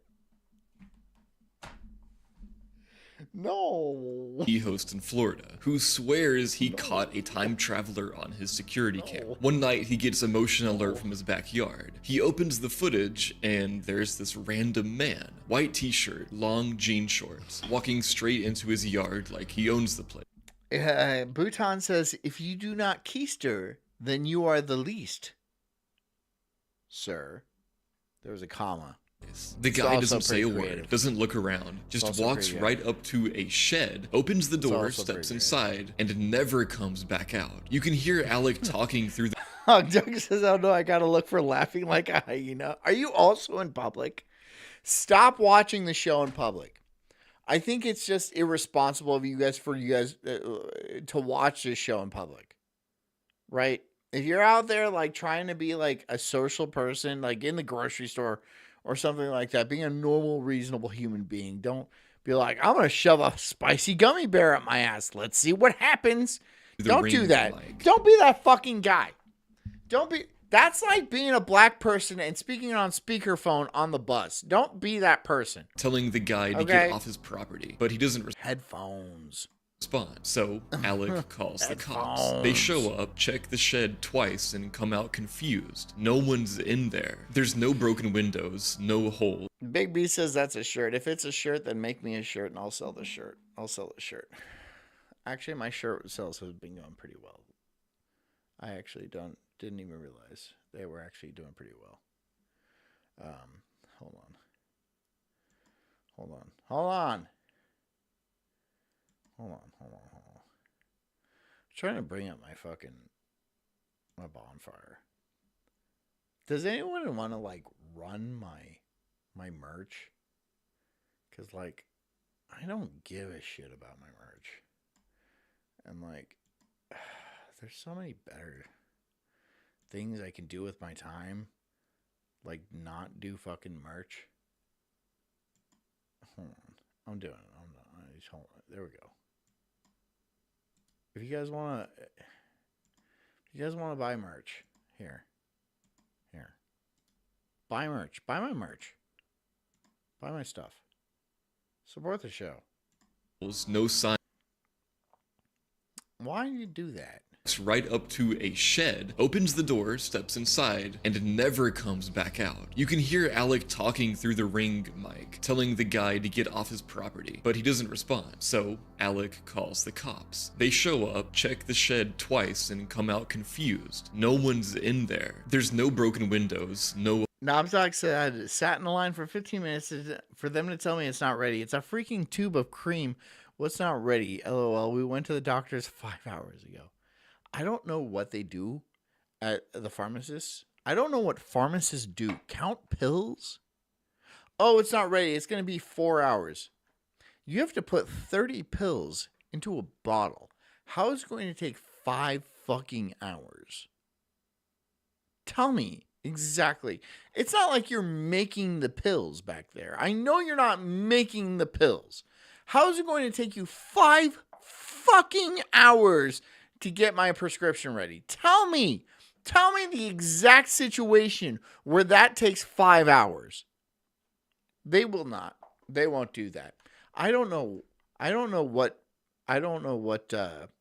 No. He host in Florida, who swears he caught a time traveler on his security camera. One night, he gets a motion alert from his backyard. He opens the footage, and there's this random man, white t-shirt, long jean shorts, walking straight into his yard like he owns the place. Bhutan says, if you do not keister, then you are the least. Sir. There was a comma. The guy doesn't say a word, doesn't look around, just walks right up to a shed, opens the door, steps inside, and never comes back out. You can hear Alec talking through the... Doug says, oh no, I gotta look for laughing like a hyena. Are you also in public? Stop watching the show in public. I think it's just irresponsible of you guys to watch this show in public. Right? If you're out there like trying to be like a social person, like in the grocery store or something like that, being a normal, reasonable human being, don't be like, I'm going to shove a spicy gummy bear up my ass. Let's see what happens. Don't do that. Don't be that fucking guy. That's like being a black person and speaking on speakerphone on the bus. Don't be that person. Telling the guy to get off his property, but he doesn't. Headphones. respond. So Alec calls the cops. They Headphones. show up, check the shed twice, and come out confused. No one's in there. There's no broken windows, no holes. Big B says that's a shirt. If it's a shirt, then make me a shirt and I'll sell the shirt. I'll sell the shirt. Actually, my shirt sales have been going pretty well. I actually didn't even realize they were actually doing pretty well. Hold on. I'm trying to bring up my bonfire. Does anyone want to like run my merch? Cause like I don't give a shit about my merch. And like there's so many better things I can do with my time. Like not do fucking merch. Hold on. I'm doing it. Hold on. There we go. If you guys want to buy merch, here. Buy merch. Buy my merch. Buy my stuff. Support the show. No sign. Why do you do that? Right up to a shed, opens the door, steps inside, and never comes back out. You can hear Alec talking through the ring mic, telling the guy to get off his property, but he doesn't respond, so Alec calls the cops. They show up, check the shed twice, and come out confused. No one's in there. There's no broken windows, no... Knobsock said I sat in the line for 15 minutes for them to tell me it's not ready. It's a freaking tube of cream. What's not ready? LOL. We went to the doctor's 5 hours ago. I don't know what they do at the pharmacists. I don't know what pharmacists do. Count pills? Oh, it's not ready. It's going to be 4 hours. You have to put 30 pills into a bottle. How is it going to take 5 fucking hours? Tell me exactly. It's not like you're making the pills back there. I know you're not making the pills. How is it going to take you 5 fucking hours to get my prescription ready? Tell me the exact situation where that takes 5 hours. They will not. They won't do that. I don't know what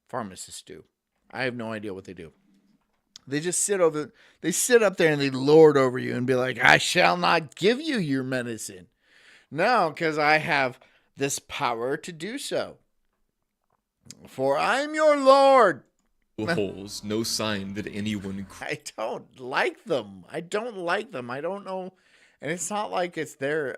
pharmacists do. I have no idea what they do. They just sit up there and they lord over you and be like, I shall not give you your medicine. No, because I have this power to do so. For I'm your Lord. holes, no sign that anyone I don't like them. I don't know. And it's not like it's their...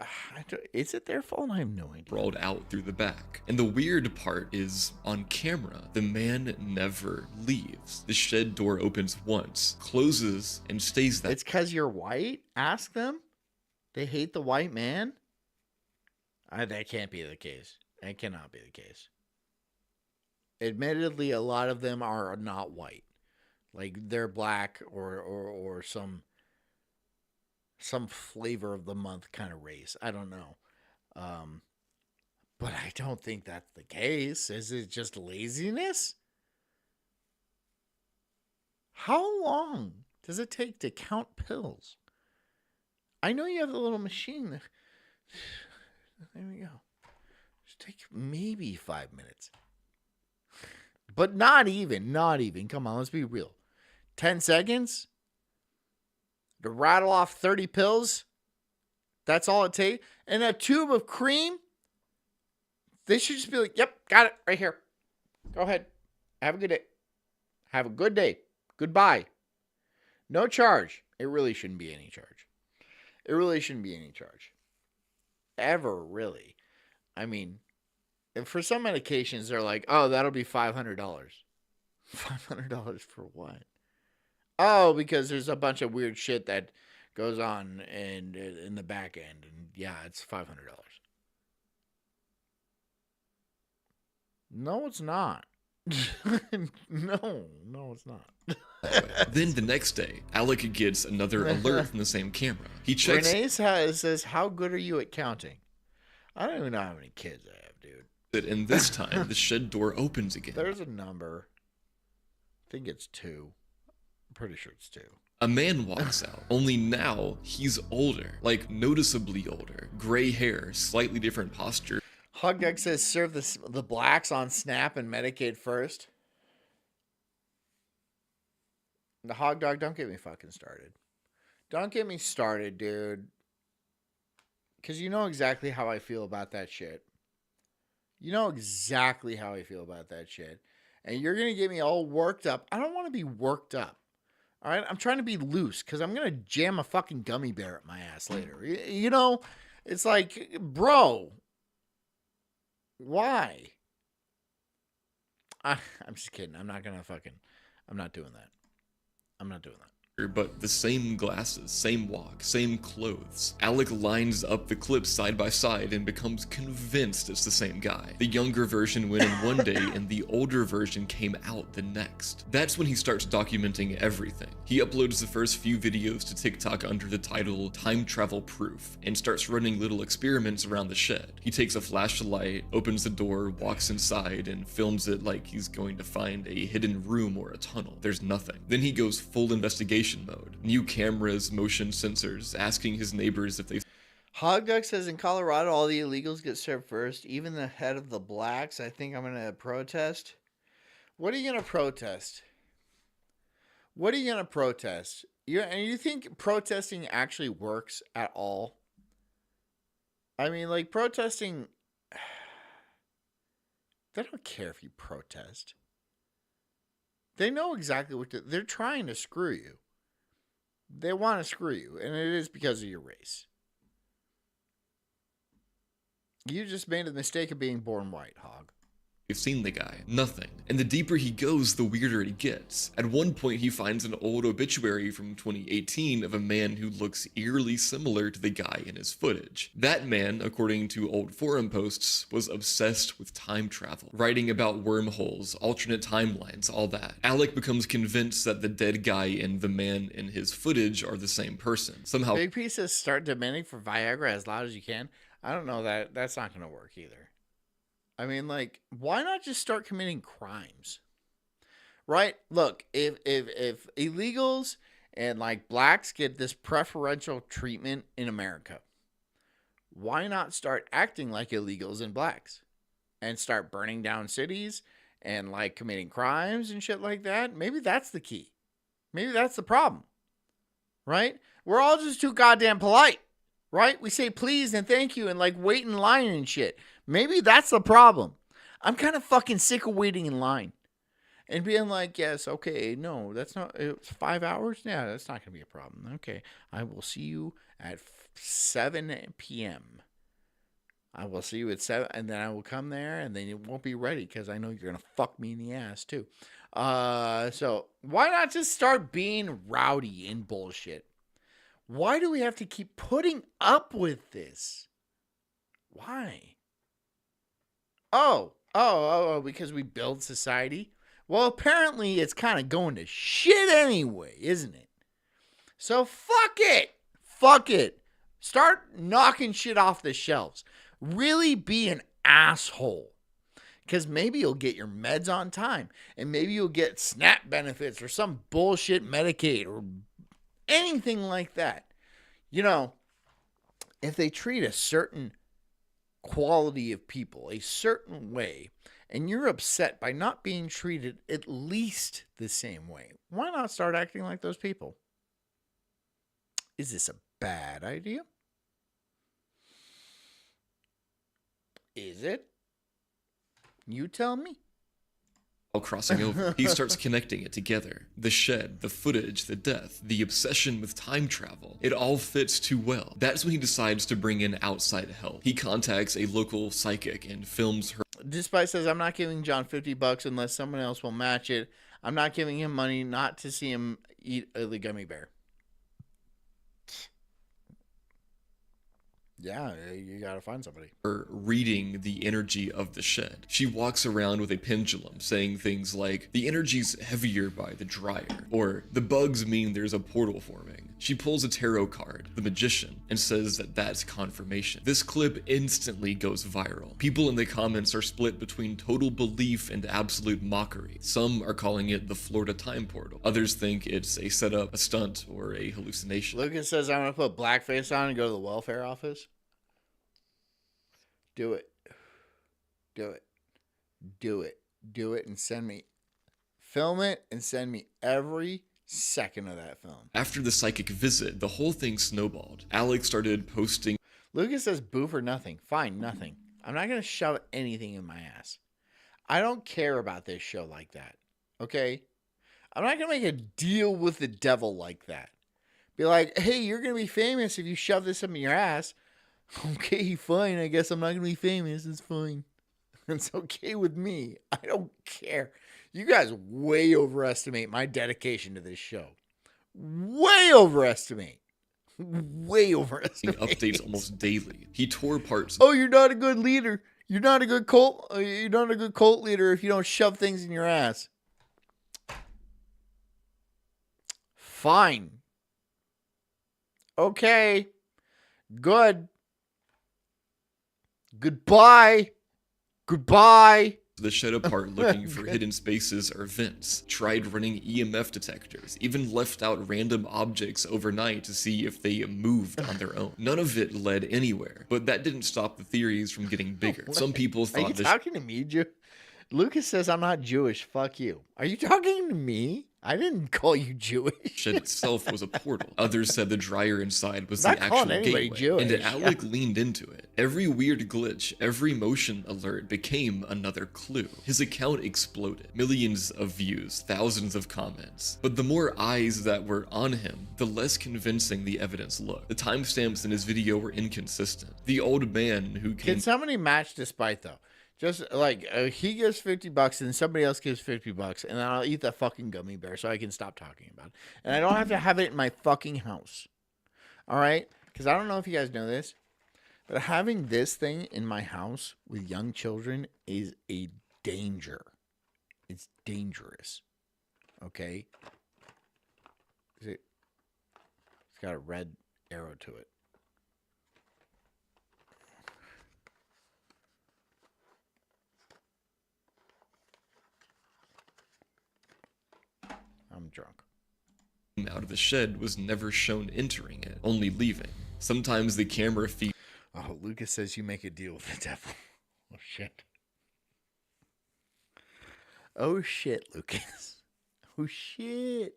Is it their fault? I have no idea. crawled out through the back. And the weird part is, on camera, the man never leaves. The shed door opens once, closes, and stays that. It's because you're white? Ask them. They hate the white man? That can't be the case. That cannot be the case. Admittedly, a lot of them are not white. Like, they're black or some flavor of the month kind of race. I don't know. But I don't think that's the case. Is it just laziness? How long does it take to count pills? I know you have the little machine. There we go. Just take maybe 5 minutes. But not even. Come on, let's be real. 10 seconds? To rattle off 30 pills? That's all it takes? And a tube of cream? They should just be like, yep, got it right here. Go ahead. Have a good day. Have a good day. Goodbye. No charge. It really shouldn't be any charge. Ever, really. I mean, and for some medications, they're like, oh, that'll be $500. $500 for what? Oh, because there's a bunch of weird shit that goes on in the back end. And yeah, it's $500. No, it's not. No, it's not. Then the next day, Alec gets another alert from the same camera. He checks. Renee says, how good are you at counting? I don't even know how many kids I have, dude. it, and this time the shed door opens again. There's a number. I think it's 2. I'm pretty sure it's 2. A man walks out, only now he's older, like noticeably older. Gray hair, slightly different posture. Hog Dog says serve the blacks on Snap and Medicaid first. The Hog Dog, don't get me fucking started. Don't get me started, dude. Because you know exactly how I feel about that shit. You know exactly how I feel about that shit. And you're going to get me all worked up. I don't want to be worked up. All right? I'm trying to be loose because I'm going to jam a fucking gummy bear at my ass later. You know? It's like, bro. Why? I'm just kidding. I'm not doing that. I'm not doing that. But the same glasses, same walk, same clothes. Alec lines up the clips side by side and becomes convinced it's the same guy. The younger version went in one day and the older version came out the next. That's when he starts documenting everything. He uploads the first few videos to TikTok under the title Time Travel Proof and starts running little experiments around the shed. He takes a flashlight, opens the door, walks inside, and films it like he's going to find a hidden room or a tunnel. There's nothing. Then he goes full investigation mode. New cameras, motion sensors, asking his neighbors if they... Hog Dog says in Colorado, all the illegals get served first. Even the head of the blacks. I think I'm going to protest. What are you going to protest? What are you going to protest? And you think protesting actually works at all? I mean, like, protesting... They don't care if you protest. They know exactly what to... They're trying to screw you. They want to screw you, and it is because of your race. You just made the mistake of being born white, Hog. We've seen the guy. Nothing. And the deeper he goes, the weirder he gets. At one point, he finds an old obituary from 2018 of a man who looks eerily similar to the guy in his footage. That man, according to old forum posts, was obsessed with time travel, writing about wormholes, alternate timelines, all that. Alec becomes convinced that the dead guy and the man in his footage are the same person. Somehow, Big P says start demanding for Viagra as loud as you can. I don't know that. That's not going to work either. I mean, like, why not just start committing crimes? Right? Look, if illegals and, like, blacks get this preferential treatment in America, why not start acting like illegals and blacks? And start burning down cities and, like, committing crimes and shit like that? Maybe that's the key. Maybe that's the problem. Right? We're all just too goddamn polite. Right? We say please and thank you and, like, wait in line and shit. Maybe that's the problem. I'm kind of fucking sick of waiting in line and being like, yes, okay, no, that's not, it's 5 hours? Yeah, that's not going to be a problem. Okay, I will see you at 7 p.m. I will see you at 7, and then I will come there, and then it won't be ready because I know you're going to fuck me in the ass, too. So why not just start being rowdy and bullshit? Why do we have to keep putting up with this? Why? Oh, because we build society? Well, apparently it's kind of going to shit anyway, isn't it? So fuck it. Fuck it. Start knocking shit off the shelves. Really be an asshole. Because maybe you'll get your meds on time. And maybe you'll get SNAP benefits or some bullshit Medicaid or anything like that. You know, if they treat a certain quality of people a certain way and you're upset by not being treated at least the same way, why not start acting like those people? Is this a bad idea? Is it? You tell me. While crossing over, he starts connecting it together. The shed, the footage, the death, the obsession with time travel. It all fits too well. That's when he decides to bring in outside help. He contacts a local psychic and films her. Despite says, I'm not giving John $50 unless someone else will match it. I'm not giving him money not to see him eat the gummy bear. Yeah, you gotta find somebody. Her reading the energy of the shed. She walks around with a pendulum saying things like, the energy's heavier by the dryer, or the bugs mean there's a portal forming. She pulls a tarot card, the magician, and says that that's confirmation. This clip instantly goes viral. People in the comments are split between total belief and absolute mockery. Some are calling it the Florida time portal. Others think it's a setup, a stunt, or a hallucination. Lucas says, I'm gonna put blackface on and go to the welfare office. Do it. Do it. Do it. Do it and send me. Film it and send me every second of that film. After the psychic visit, the whole thing snowballed. Alex started posting Lucas says boo for nothing. Fine, nothing. I'm not going to shove anything in my ass. I don't care about this show like that. Okay? I'm not going to make a deal with the devil like that. Be like, hey, you're going to be famous if you shove this up in your ass. Okay, fine. I guess I'm not going to be famous. It's fine. It's okay with me. I don't care. You guys way overestimate my dedication to this show. Way overestimate. Way overestimate. updates almost daily. He tore parts Oh, you're not a good leader. You're not a good cult. You're not a good cult leader if you don't shove things in your ass. Fine. Okay. Good. Goodbye. Goodbye. the shed apart looking for hidden spaces or vents, tried running EMF detectors, even left out random objects overnight to see if they moved on their own. None of it led anywhere, but that didn't stop the theories from getting bigger. Some people Are you thought this talking to me, Jew? Lucas says I'm not Jewish. Fuck you. Are you talking to me? I didn't call you Jewish. shed itself was a portal. Others said the dryer inside was I'm the not calling actual anybody gateway. And Jewish. Alec leaned into it. Every weird glitch, every motion alert became another clue. His account exploded. Millions of views, thousands of comments. But the more eyes that were on him, the less convincing the evidence looked. The timestamps in his video were inconsistent. The old man who came Can somebody match despite though? Just like he gives $50 and somebody else gives $50, and then I'll eat that fucking gummy bear so I can stop talking about it. And I don't have to have it in my fucking house. All right? Because I don't know if you guys know this, but having this thing in my house with young children is a danger. It's dangerous. Okay? It's got a red arrow to it. I'm drunk. out of the shed was never shown entering it, only leaving. Sometimes the camera feed Oh, Lucas says you make a deal with the devil. Oh, shit. Oh, shit, Lucas. Oh, shit.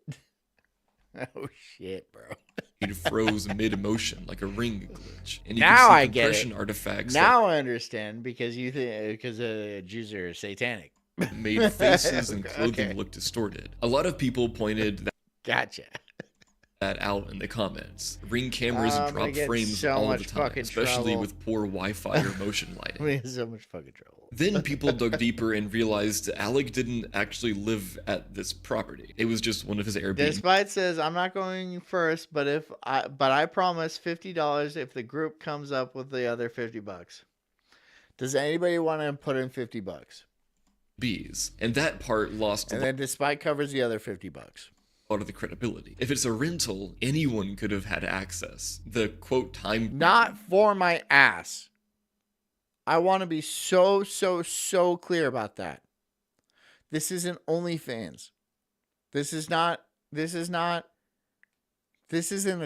Oh, shit, bro. froze mid-motion like a ring glitch. And you Now can see I get compression it. artifacts Now I understand because you think because Jews are satanic. that made faces and clothing Okay. look distorted. A lot of people pointed Gotcha. that out in the comments. Ring cameras I'm gonna drop get frames so all much the time, fucking especially trouble. with poor Wi-Fi or motion lighting. We have so much fucking trouble. Then people dug deeper and realized Alec didn't actually live at this property. It was just one of his Airbnb. Despite says I'm not going first, but I promise $50 if the group comes up with the other $50. Does anybody want to put in $50? B's, and that part lost a And then Despite covers the other $50. lot of the credibility. If it's a rental, anyone could have had access. The quote time Not for my ass. I want to be so clear about that. This isn't OnlyFans. This isn't a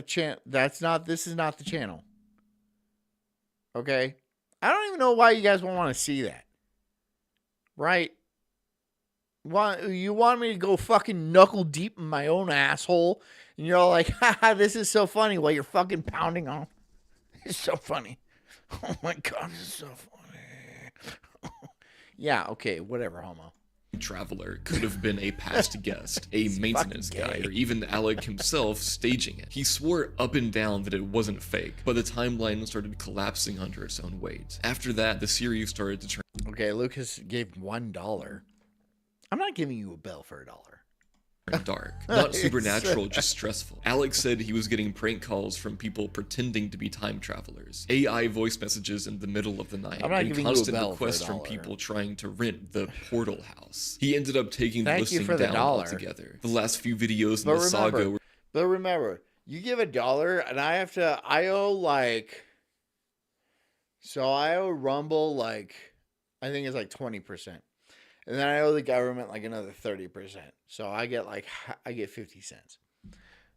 channel. This is not the channel. Okay? I don't even know why you guys won't want to see that. Right? You want me to go fucking knuckle deep in my own asshole? And you're all like, haha, this is so funny while you're fucking pounding on. It's so funny. Oh my God, this is so funny. Yeah, okay, whatever, homo. traveler could have been a past guest, a maintenance fucking guy, gay. or even Alec himself staging it. He swore up and down that it wasn't fake, but the timeline started collapsing under its own weight. After that, the series started to turn Okay, Lucas gave $1. I'm not giving you a bill for $1. dark. Not supernatural, just stressful. Alex said he was getting prank calls from people pretending to be time travelers, AI voice messages in the middle of the night, I'm not and giving you a constant bell for requests from $1. people trying to rent the portal house. He ended up taking the Thank you listing for the down $1. altogether. The last few videos in But the saga were remember, you give $1 and I owe like, so I owe Rumble like, I think it's like 20%. And then I owe the government like another 30%. So I get 50 cents.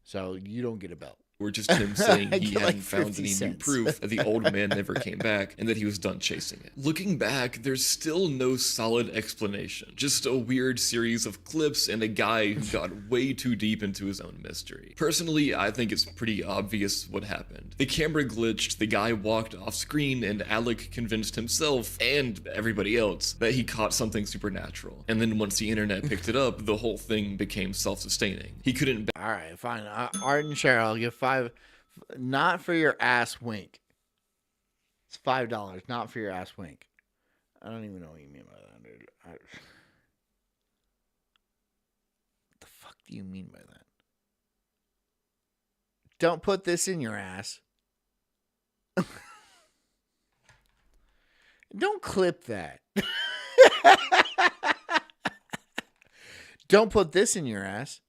So you don't get a belt. or just him saying I he get like hadn't found 50 any new cents. proof that the old man never came back and that he was done chasing it. Looking back, there's still no solid explanation, just a weird series of clips and a guy who got way too deep into his own mystery. Personally, I think it's pretty obvious what happened. The camera glitched, the guy walked off screen, and Alec convinced himself and everybody else that he caught something supernatural. And then once the internet picked it up, the whole thing became self-sustaining. He couldn't All right, fine. Art and Cheryl, I'll give 5. Not for your ass wink. It's $5. Not for your ass wink. I don't even know what you mean by that, dude. What the fuck do you mean by that? Don't put this in your ass. Don't clip that. Don't put this in your ass.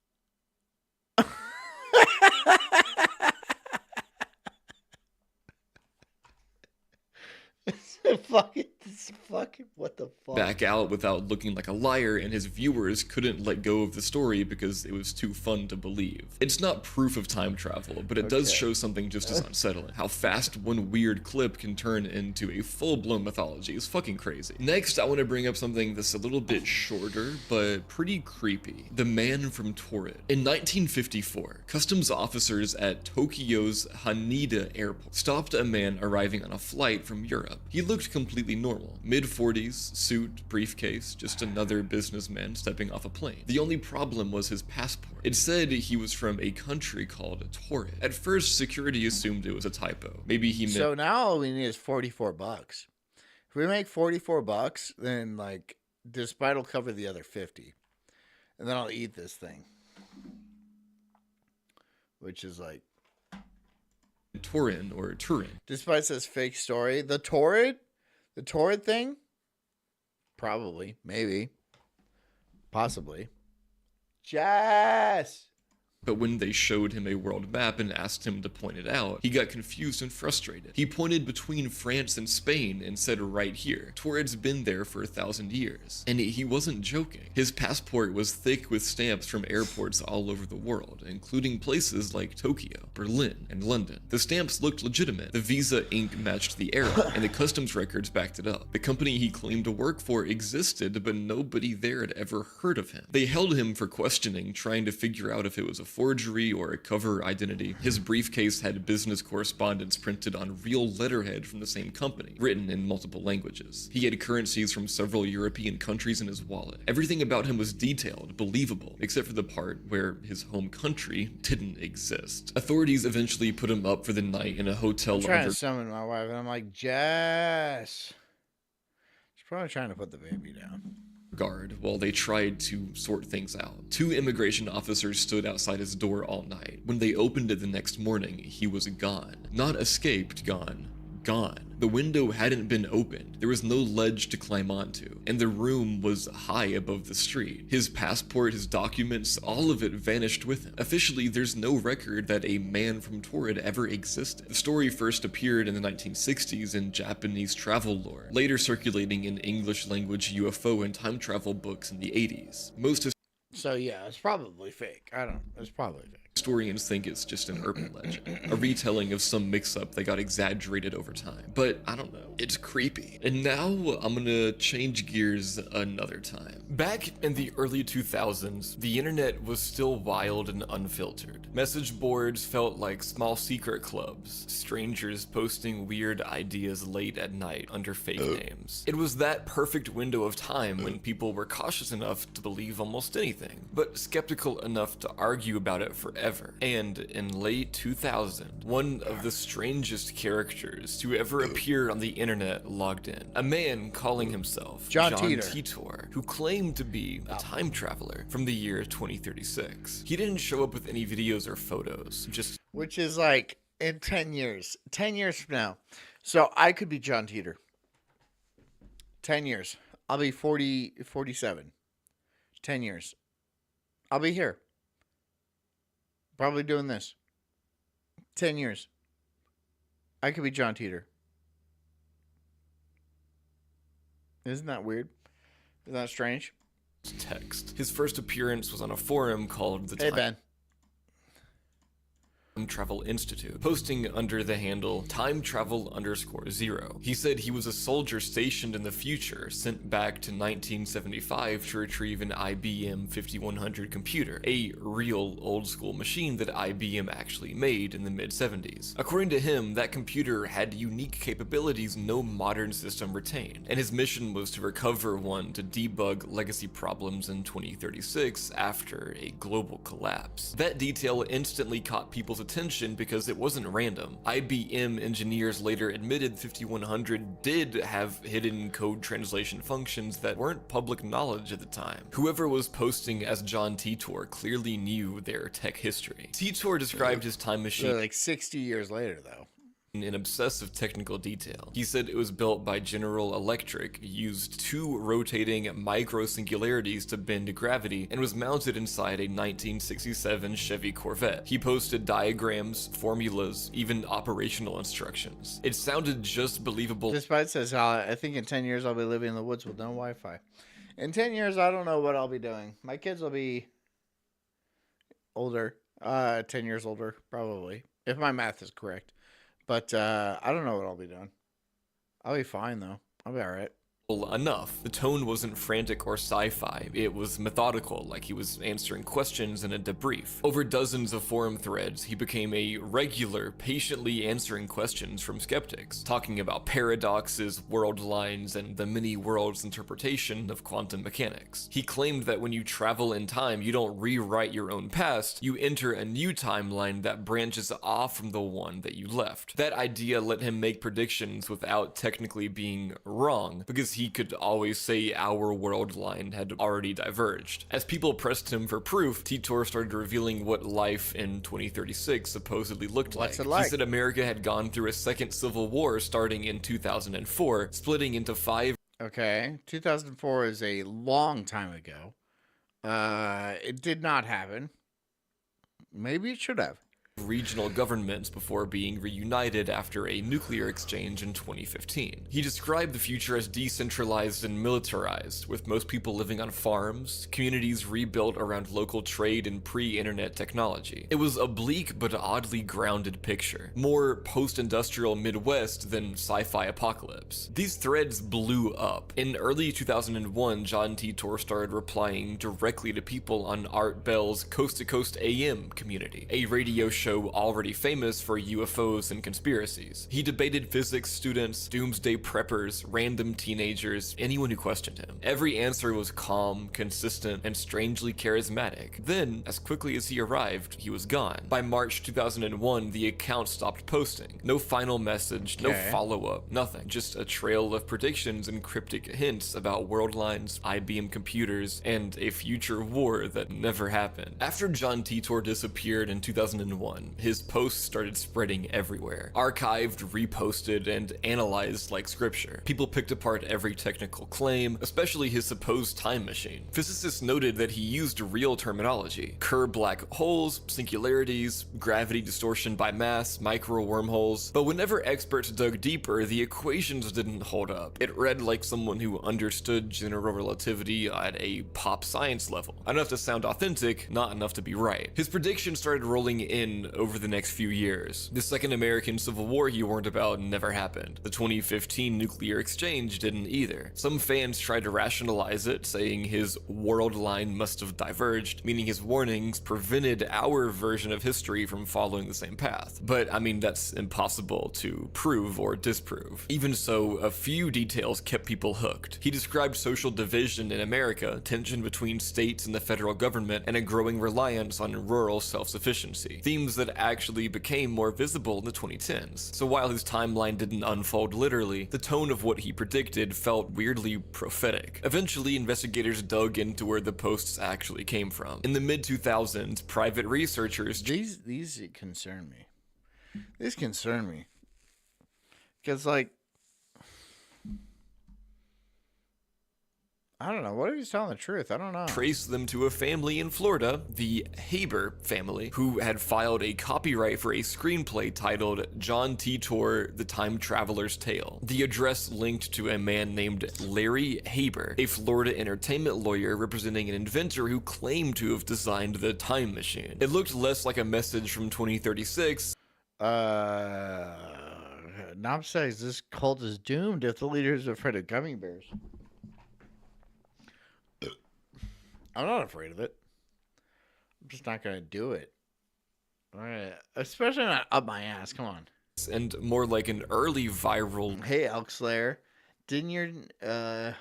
fucking, what the fuck? back out without looking like a liar, and his viewers couldn't let go of the story because it was too fun to believe. It's not proof of time travel, but it does show something just as unsettling. How fast one weird clip can turn into a full-blown mythology is fucking crazy. Next, I want to bring up something that's a little bit shorter, but pretty creepy. The man from Torrid. In 1954, customs officers at Tokyo's Haneda airport stopped a man arriving on a flight from Europe. He looked completely normal. Mid-40s, suit, briefcase, just another businessman stepping off a plane. The only problem was his passport. It said he was from a country called Torrid. At first, security assumed it was a typo. Maybe he meant— So now all we need is $44. If we make $44, then like Despite will cover the other 50. And then I'll eat this thing. Which is like Turin or Turin. Despite says fake story. The Torrid thing? Probably. Maybe. Possibly. Jess! But when they showed him a world map and asked him to point it out, he got confused and frustrated. He pointed between France and Spain and said right here. Torrid's been there for 1,000 years. And he wasn't joking. His passport was thick with stamps from airports all over the world, including places like Tokyo, Berlin, and London. The stamps looked legitimate. The visa ink matched the era, and the customs records backed it up. The company he claimed to work for existed, but nobody there had ever heard of him. They held him for questioning, trying to figure out if it was a forgery or a cover identity. His briefcase had business correspondence printed on real letterhead from the same company, written in multiple languages. He had currencies from several European countries in his wallet. Everything about him was detailed, believable, except for the part where his home country didn't exist. Authorities eventually put him up for the night in a hotel I'm trying to summon my wife, and I'm like, Jess. She's probably trying to put the baby down. guard while they tried to sort things out. 2 immigration officers stood outside his door all night. When they opened it the next morning, he was gone. Not escaped, gone. The window hadn't been opened. There was no ledge to climb onto, and the room was high above the street. His passport, his documents, all of it vanished with him. Officially, there's no record that a man from Torrid ever existed. The story first appeared in the 1960s in Japanese travel lore, later circulating in English language UFO and time travel books in the 80s. So yeah, it's probably fake. It's probably fake. Historians think it's just an urban legend, a retelling of some mix-up that got exaggerated over time. But I don't know, it's creepy. And now I'm gonna change gears another time. Back in the early 2000s, the internet was still wild and unfiltered. Message boards felt like small secret clubs, strangers posting weird ideas late at night under fake names. It was that perfect window of time when people were cautious enough to believe almost anything, but skeptical enough to argue about it forever. And in late 2000, one of the strangest characters to ever appear on the internet logged in. A man calling himself John Titor, who claimed to be a time traveler from the year 2036. He didn't show up with any videos or photos, just— Which is like in 10 years. 10 years from now. So I could be John Titor. 10 years. I'll be 47. 10 years. I'll be here. Probably doing this. 10 years. I could be John Titor. Isn't that weird? Isn't that strange? text. His first appearance was on a forum called the Hey, Ben. Travel Institute, posting under the handle time_travel_0. He said he was a soldier stationed in the future, sent back to 1975 to retrieve an IBM 5100 computer, a real old-school machine that IBM actually made in the mid-70s. According to him, that computer had unique capabilities no modern system retained, and his mission was to recover one to debug legacy problems in 2036 after a global collapse. That detail instantly caught people's attention because it wasn't random. IBM engineers later admitted 5100 did have hidden code translation functions that weren't public knowledge at the time. Whoever was posting as John Titor clearly knew their tech history. Titor described his time machine Like 60 years later, though. in obsessive technical detail. He said it was built by General Electric, used 2 rotating micro-singularities to bend gravity, and was mounted inside a 1967 Chevy Corvette. He posted diagrams, formulas, even operational instructions. It sounded just believable. Despite says, I think in 10 years I'll be living in the woods with no Wi-Fi. In 10 years, I don't know what I'll be doing. My kids will be older, 10 years older, probably, if my math is correct. But I don't know what I'll be doing. I'll be fine, though. I'll be all right. Enough. The tone wasn't frantic or sci-fi, it was methodical, like he was answering questions in a debrief. Over dozens of forum threads, he became a regular, patiently answering questions from skeptics, talking about paradoxes, world lines, and the many worlds interpretation of quantum mechanics. He claimed that when you travel in time, you don't rewrite your own past, you enter a new timeline that branches off from the one that you left. That idea let him make predictions without technically being wrong, because he could always say our world line had already diverged. As people pressed him for proof, Titor started revealing what life in 2036 supposedly looked like. What's it like? He said America had gone through a second civil war starting in 2004, splitting into 5 Okay, 2004 is a long time ago. It did not happen. Maybe it should have. regional governments before being reunited after a nuclear exchange in 2015. He described the future as decentralized and militarized, with most people living on farms, communities rebuilt around local trade and pre-internet technology. It was a bleak but oddly grounded picture, more post-industrial Midwest than sci-fi apocalypse. These threads blew up. In early 2001, John Titor started replying directly to people on Art Bell's Coast to Coast AM community, a radio show already famous for UFOs and conspiracies. He debated physics students, doomsday preppers, random teenagers, anyone who questioned him. Every answer was calm, consistent, and strangely charismatic. Then, as quickly as he arrived, he was gone. By March 2001, the account stopped posting. No final message, no follow-up, nothing. Just a trail of predictions and cryptic hints about world lines, IBM computers, and a future war that never happened. After John Titor disappeared in 2001, his posts started spreading everywhere. Archived, reposted, and analyzed like scripture. People picked apart every technical claim, especially his supposed time machine. Physicists noted that he used real terminology. Kerr black holes, singularities, gravity distortion by mass, micro wormholes. But whenever experts dug deeper, the equations didn't hold up. It read like someone who understood general relativity at a pop science level. Enough to sound authentic, not enough to be right. His predictions started rolling in over the next few years. The Second American Civil War he warned about never happened. The 2015 nuclear exchange didn't either. Some fans tried to rationalize it, saying his world line must have diverged, meaning his warnings prevented our version of history from following the same path. But I mean, that's impossible to prove or disprove. Even so, a few details kept people hooked. He described social division in America, tension between states and the federal government, and a growing reliance on rural self-sufficiency. Themes that actually became more visible in the 2010s. So while his timeline didn't unfold literally, the tone of what he predicted felt weirdly prophetic. Eventually, investigators dug into where the posts actually came from. In the mid-2000s, private researchers... These concern me. These concern me. Because, like... I don't know. What if he's telling the truth? I don't know. Traced them to a family in Florida, the Haber family, who had filed a copyright for a screenplay titled John Titor, The Time Traveler's Tale. The address linked to a man named Larry Haber, a Florida entertainment lawyer representing an inventor who claimed to have designed the time machine. It looked less like a message from 2036. Knob says this cult is doomed if the leader is afraid of gummy bears. I'm not afraid of it. I'm just not going to do it. All right. Especially not up my ass. Come on. And more like an early viral. Hey, Elk Slayer. Didn't know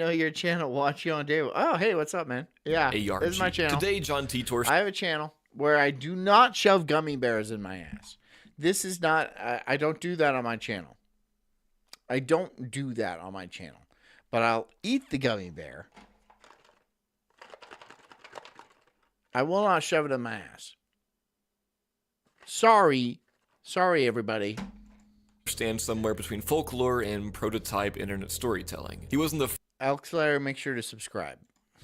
your channel watch you on day. Oh, hey, what's up, man? Yeah, ARG. this is my channel. Today, John Titor. I have a channel where I do not shove gummy bears in my ass. This is not. I don't do that on my channel. I don't do that on my channel. But I'll eat the gummy bear. I will not shove it in my ass. Sorry, everybody. Stands somewhere between folklore and prototype internet storytelling. He wasn't the Elk Slayer, make sure to subscribe.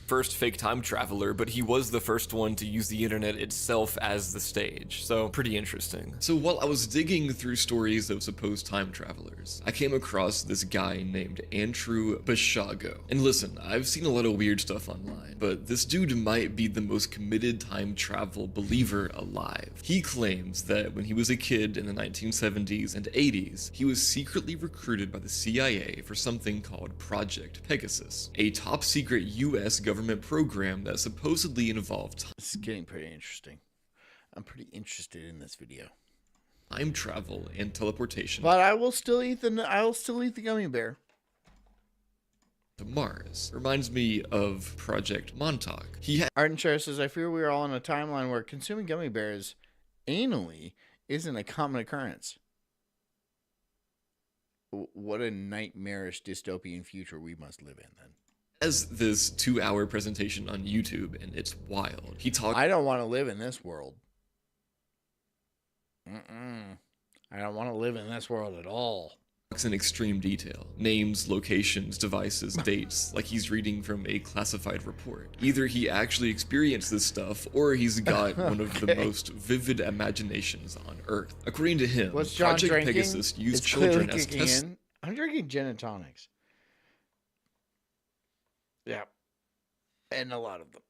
first fake time traveler, but he was the first one to use the internet itself as the stage, so pretty interesting. So while I was digging through stories of supposed time travelers, I came across this guy named Andrew Bashago. And listen, I've seen a lot of weird stuff online, but this dude might be the most committed time travel believer alive. He claims that when he was a kid in the 1970s and 80s, he was secretly recruited by the CIA for something called Project Pegasus, a top secret US government program that supposedly involved This is getting pretty interesting. I'm pretty interested in this video. time travel and teleportation But I will still eat the gummy bear. to Mars. Reminds me of Project Montauk. He had Art and Share says, I fear we are all on a timeline where consuming gummy bears anally isn't a common occurrence. What a nightmarish dystopian future we must live in then. has this 2-hour presentation on YouTube, and it's wild. He talks I don't want to live in this world. I don't want to live in this world at all. in extreme detail. Names, locations, devices, dates, like he's reading from a classified report. Either he actually experienced this stuff, or he's got one of the most vivid imaginations on Earth. According to him, What's John Project drinking? Pegasus used It's clearly children as kicking test in. I'm drinking gin and tonics. Yeah. And a lot of them.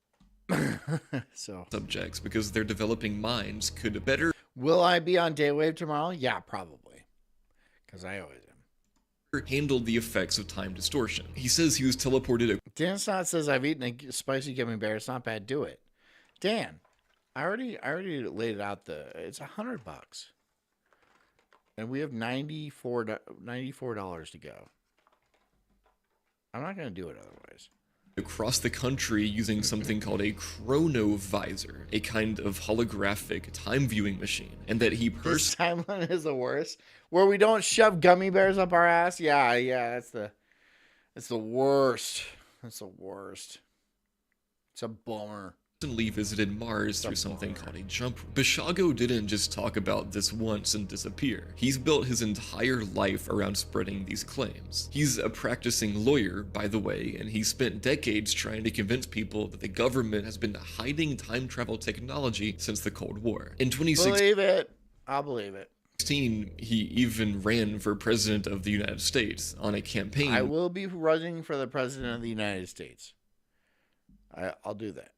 So, subjects because their developing minds could better will I be on Daywave tomorrow? Yeah, probably. Because I always am. handle the effects of time distortion. He says he was teleported Dan Snot says, I've eaten a spicy gummy bear. It's not bad. Do it. Dan, I already laid it out. It's $100. And we have $94 to go. I'm not going to do it otherwise. across the country using something called a chronovisor, a kind of holographic time viewing machine, and that he This timeline is the worst. Where we don't shove gummy bears up our ass. Yeah, that's the worst. That's the worst. It's a bummer. personally visited Mars through something called a jump. Bashago didn't just talk about this once and disappear. He's built his entire life around spreading these claims. He's a practicing lawyer, by the way, and he spent decades trying to convince people that the government has been hiding time travel technology since the Cold War. In 2016, Believe it. I'll believe it. he even ran for president of the United States on a campaign. I will be running for the president of the United States. I'll do that.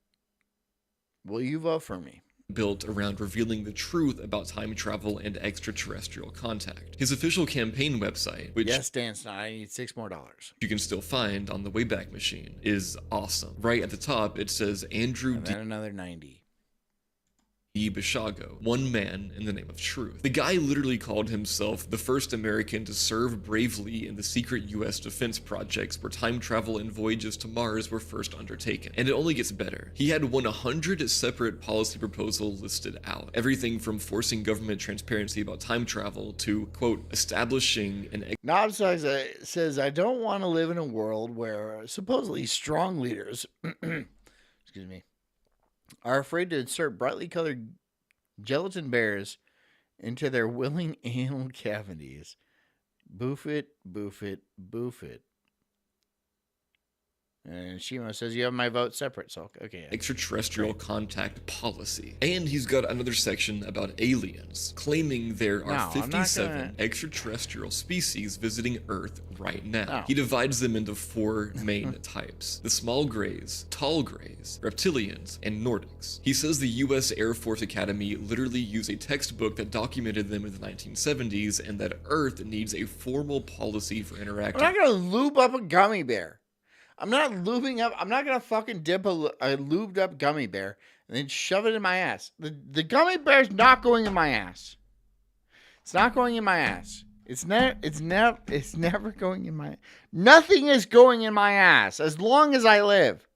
Will you vote for me? Built around revealing the truth about time travel and extraterrestrial contact. His official campaign website, which Yes, Dan Snot, I need $6 more. you can still find on the Wayback Machine, is awesome. Right at the top, it says Andrew And then another 90. D. Bashago, one man in the name of truth. The guy literally called himself the first American to serve bravely in the secret US defense projects where time travel and voyages to Mars were first undertaken. And it only gets better. He had 100 separate policy proposals listed out. Everything from forcing government transparency about time travel to, quote, establishing an Knob says, I don't want to live in a world where supposedly strong leaders, excuse me, are afraid to insert brightly colored gelatin bears into their willing anal cavities. Boof it, boof it, boof it. And Shimo says, you have my vote separate, Sulk. Okay. extraterrestrial contact policy. And he's got another section about aliens, claiming there are No, I'm not 57 gonna- extraterrestrial species visiting Earth right now. No. He divides them into 4 main types: the small grays, tall grays, reptilians, and Nordics. He says the US Air Force Academy literally used a textbook that documented them in the 1970s, and that Earth needs a formal policy for I'm interacting. not gonna lube up a gummy bear. I'm not gonna fucking dip a lubed up gummy bear and then shove it in my ass. The gummy bear's not going in my ass. It's not going in my ass. It's never going in my. Nothing is going in my ass as long as I live.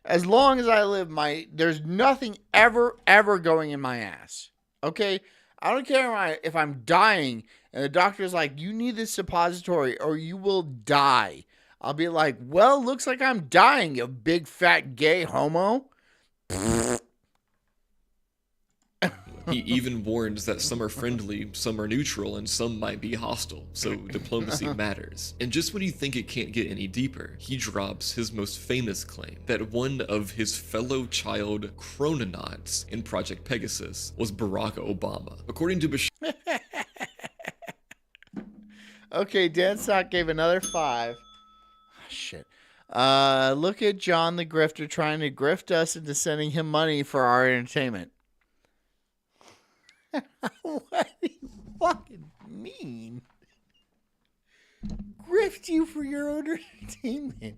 As long as I live, there's nothing ever going in my ass. Okay, I don't care if I'm dying and the doctor's like, you need this suppository or you will die. I'll be like, well, looks like I'm dying, you big fat gay homo. He even warns that some are friendly, some are neutral, and some might be hostile, so diplomacy matters. And just when you think it can't get any deeper, he drops his most famous claim, that one of his fellow child chrononauts in Project Pegasus was Barack Obama. According to Okay, Dan Sock gave another 5. Shit. Look at John the Grifter trying to grift us into sending him money for our entertainment. What do you fucking mean? Grift you for your own entertainment?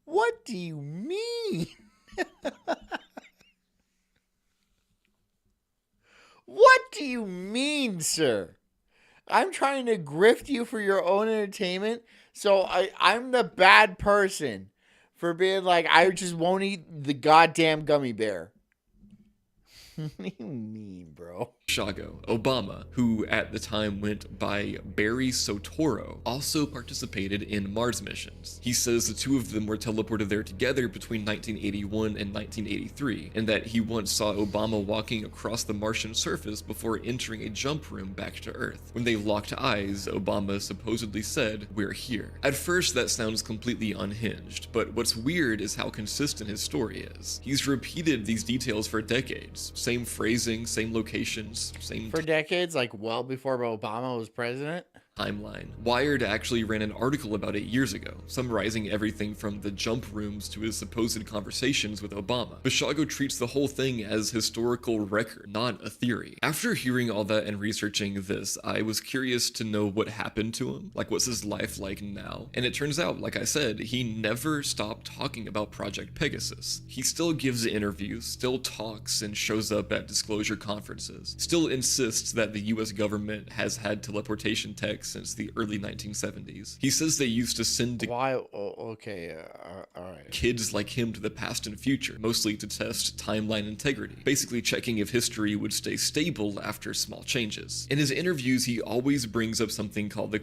What do you mean? What do you mean, sir? I'm trying to grift you for your own entertainment, so I'm the bad person for being like, I just won't eat the goddamn gummy bear. What do you mean, bro? Shago, Obama, who at the time went by Barry Sotoro, also participated in Mars missions. He says the two of them were teleported there together between 1981 and 1983, and that he once saw Obama walking across the Martian surface before entering a jump room back to Earth. When they locked eyes, Obama supposedly said, "We're here." At first, that sounds completely unhinged, but what's weird is how consistent his story is. He's repeated these details for decades. Same phrasing, same locations, same For decades, like well before Obama was president. timeline. Wired actually ran an article about it years ago, summarizing everything from the jump rooms to his supposed conversations with Obama. Bashago treats the whole thing as historical record, not a theory. After hearing all that and researching this, I was curious to know what happened to him, like what's his life like now. And it turns out, like I said, he never stopped talking about Project Pegasus. He still gives interviews, still talks and shows up at disclosure conferences, still insists that the US government has had teleportation tech since the early 1970s. He says they used to send Why? Oh, okay, all right. kids like him to the past and future, mostly to test timeline integrity, basically checking if history would stay stable after small changes. In his interviews, he always brings up something called the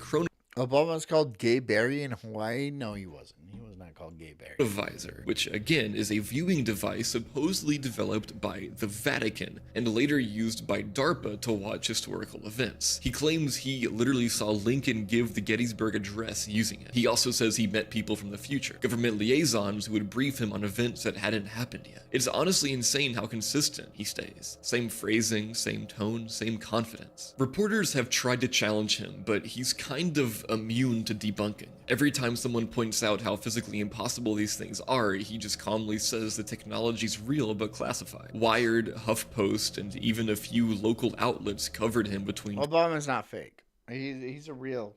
Obama's called Gay Barry in Hawaii? No, he wasn't. He was not called Gay Barry. chronovisor, which again is a viewing device supposedly developed by the Vatican and later used by DARPA to watch historical events. He claims he literally saw Lincoln give the Gettysburg Address using it. He also says he met people from the future, government liaisons who would brief him on events that hadn't happened yet. It's honestly insane how consistent he stays. Same phrasing, same tone, same confidence. Reporters have tried to challenge him, but he's kind of immune to debunking. Every time someone points out how physically impossible these things are, he just calmly says the technology's real but classified. Wired, HuffPost, and even a few local outlets covered him between Obama's not fake. He's a real.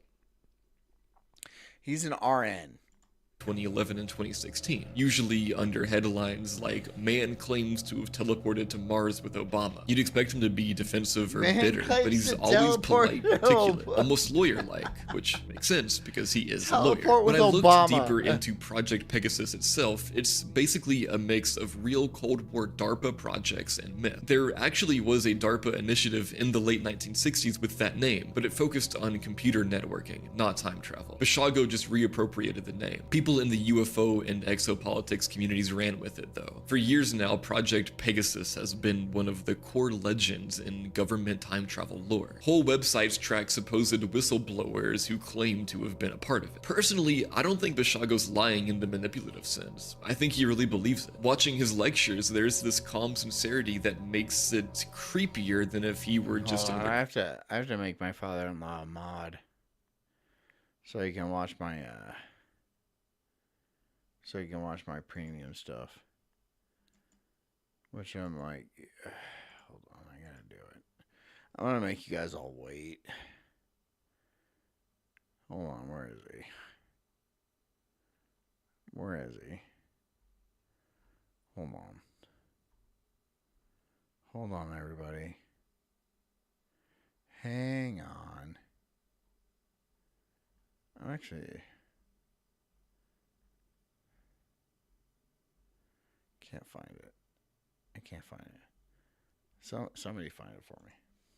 He's an RN. 2011 and 2016, usually under headlines like "Man claims to have teleported to Mars with Obama." You'd expect him to be defensive or Man bitter, claims but he's to always teleport polite, to articulate, Obama. almost lawyer-like, which makes sense because he is a Teleport lawyer. When with I looked Obama. deeper into Project Pegasus itself, it's basically a mix of real Cold War DARPA projects and myth. There actually was a DARPA initiative in the late 1960s with that name, but it focused on computer networking, not time travel. Bashago just reappropriated the name. People people in the UFO and exopolitics communities ran with it, though. For years now, Project Pegasus has been one of the core legends in government time travel lore. Whole websites track supposed whistleblowers who claim to have been a part of it. Personally, I don't think Basiago's lying in the manipulative sense. I think he really believes it. Watching his lectures, there's this calm sincerity that makes it creepier than if he were just Hold on, I have to make my father-in-law a mod so he can watch my premium stuff. Which I'm like, hold on, I gotta do it. I want to make you guys all wait. Hold on, where is he? Where is he? Hold on. Hold on, everybody. Hang on. I'm actually can't find it. I can't find it. So somebody find it for me.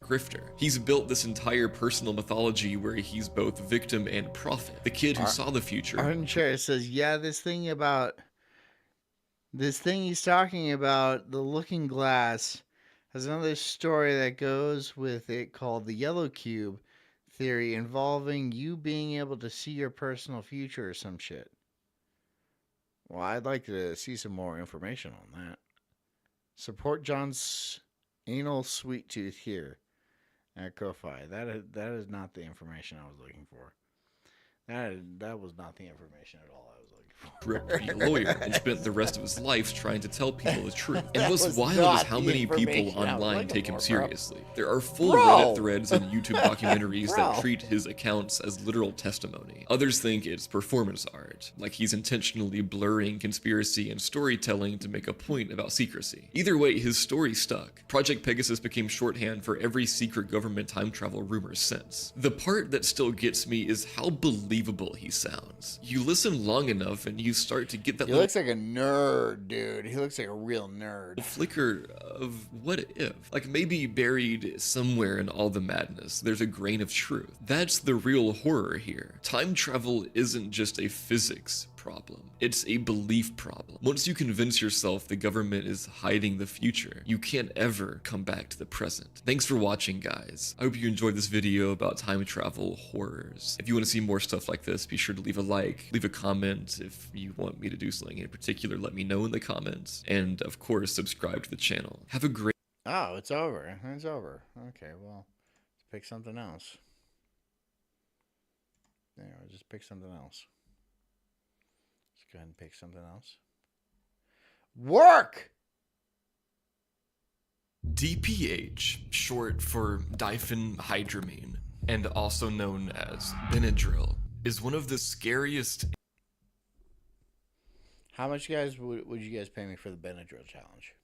Grifter. He's built this entire personal mythology where he's both victim and prophet. The kid who saw the future. Arden Chair says, yeah, this thing he's talking about, the looking glass, has another story that goes with it called the yellow cube theory, involving you being able to see your personal future or some shit. Well, I'd like to see some more information on that. Support John's anal sweet tooth here at Ko-Fi. That is not the information I was looking for. That was not the information at all I was looking for. To be a lawyer and spent the rest of his life trying to tell people the truth. And what's wild is how many people online take him seriously. There are full Reddit threads and YouTube documentaries that treat his accounts as literal testimony. Others think it's performance art, like he's intentionally blurring conspiracy and storytelling to make a point about secrecy. Either way, his story stuck. Project Pegasus became shorthand for every secret government time travel rumor since. The part that still gets me is how believable he sounds. You listen long enough and you start to get that He looks like a nerd, dude. He looks like a real nerd. Flicker of what if. Like maybe buried somewhere in all the madness, there's a grain of truth. That's the real horror here. Time travel isn't just a physics problem. It's a belief problem. Once you convince yourself the government is hiding the future, you can't ever come back to the present. Thanks for watching, guys. I hope you enjoyed this video about time travel horrors. If you want to see more stuff like this, be sure to leave a like, leave a comment. If you want me to do something in particular, let me know in the comments. And of course, subscribe to the channel. Have a great— Oh, it's over. It's over. Okay, well, let's pick something else. There, I'll just pick something else. Let's go ahead and pick something else. Work! DPH, short for diphenhydramine, and also known as Benadryl, is one of the scariest— How much would you guys pay me for the Benadryl challenge?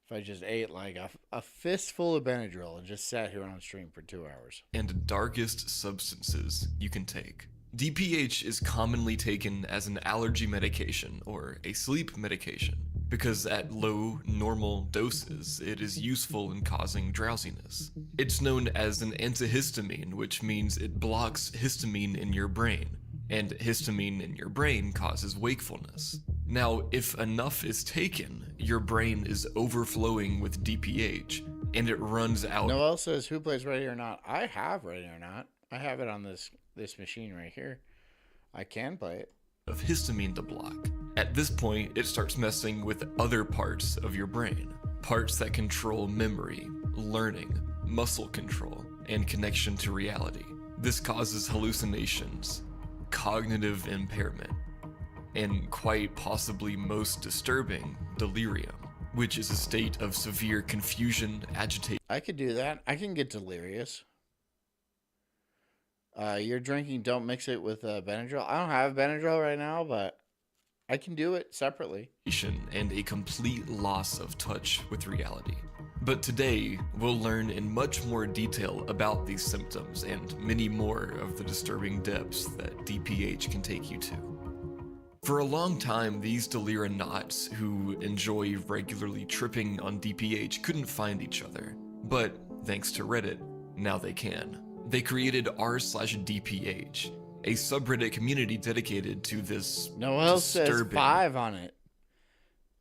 If I just ate like a fistful of Benadryl and just sat here on stream for 2 hours. And darkest substances you can take. DPH is commonly taken as an allergy medication or a sleep medication because at low, normal doses, it is useful in causing drowsiness. It's known as an antihistamine, which means it blocks histamine in your brain, and histamine in your brain causes wakefulness. Now, if enough is taken, your brain is overflowing with DPH, and it runs out— Noel says, who plays Ready or Not? I have Ready or Not. I have it on this machine right here. I can play it. Of histamine to block. At this point, it starts messing with other parts of your brain. Parts that control memory, learning, muscle control, and connection to reality. This causes hallucinations, cognitive impairment, and quite possibly most disturbing, delirium, which is a state of severe confusion, agitation. I could do that. I can get delirious. You're drinking, don't mix it with Benadryl. I don't have Benadryl right now, but I can do it separately. And a complete loss of touch with reality. But today, we'll learn in much more detail about these symptoms and many more of the disturbing depths that DPH can take you to. For a long time, these delirionauts who enjoy regularly tripping on DPH couldn't find each other. But thanks to Reddit, now they can. They created r/DPH, a subreddit community dedicated to this Noel says disturbing 5 on it.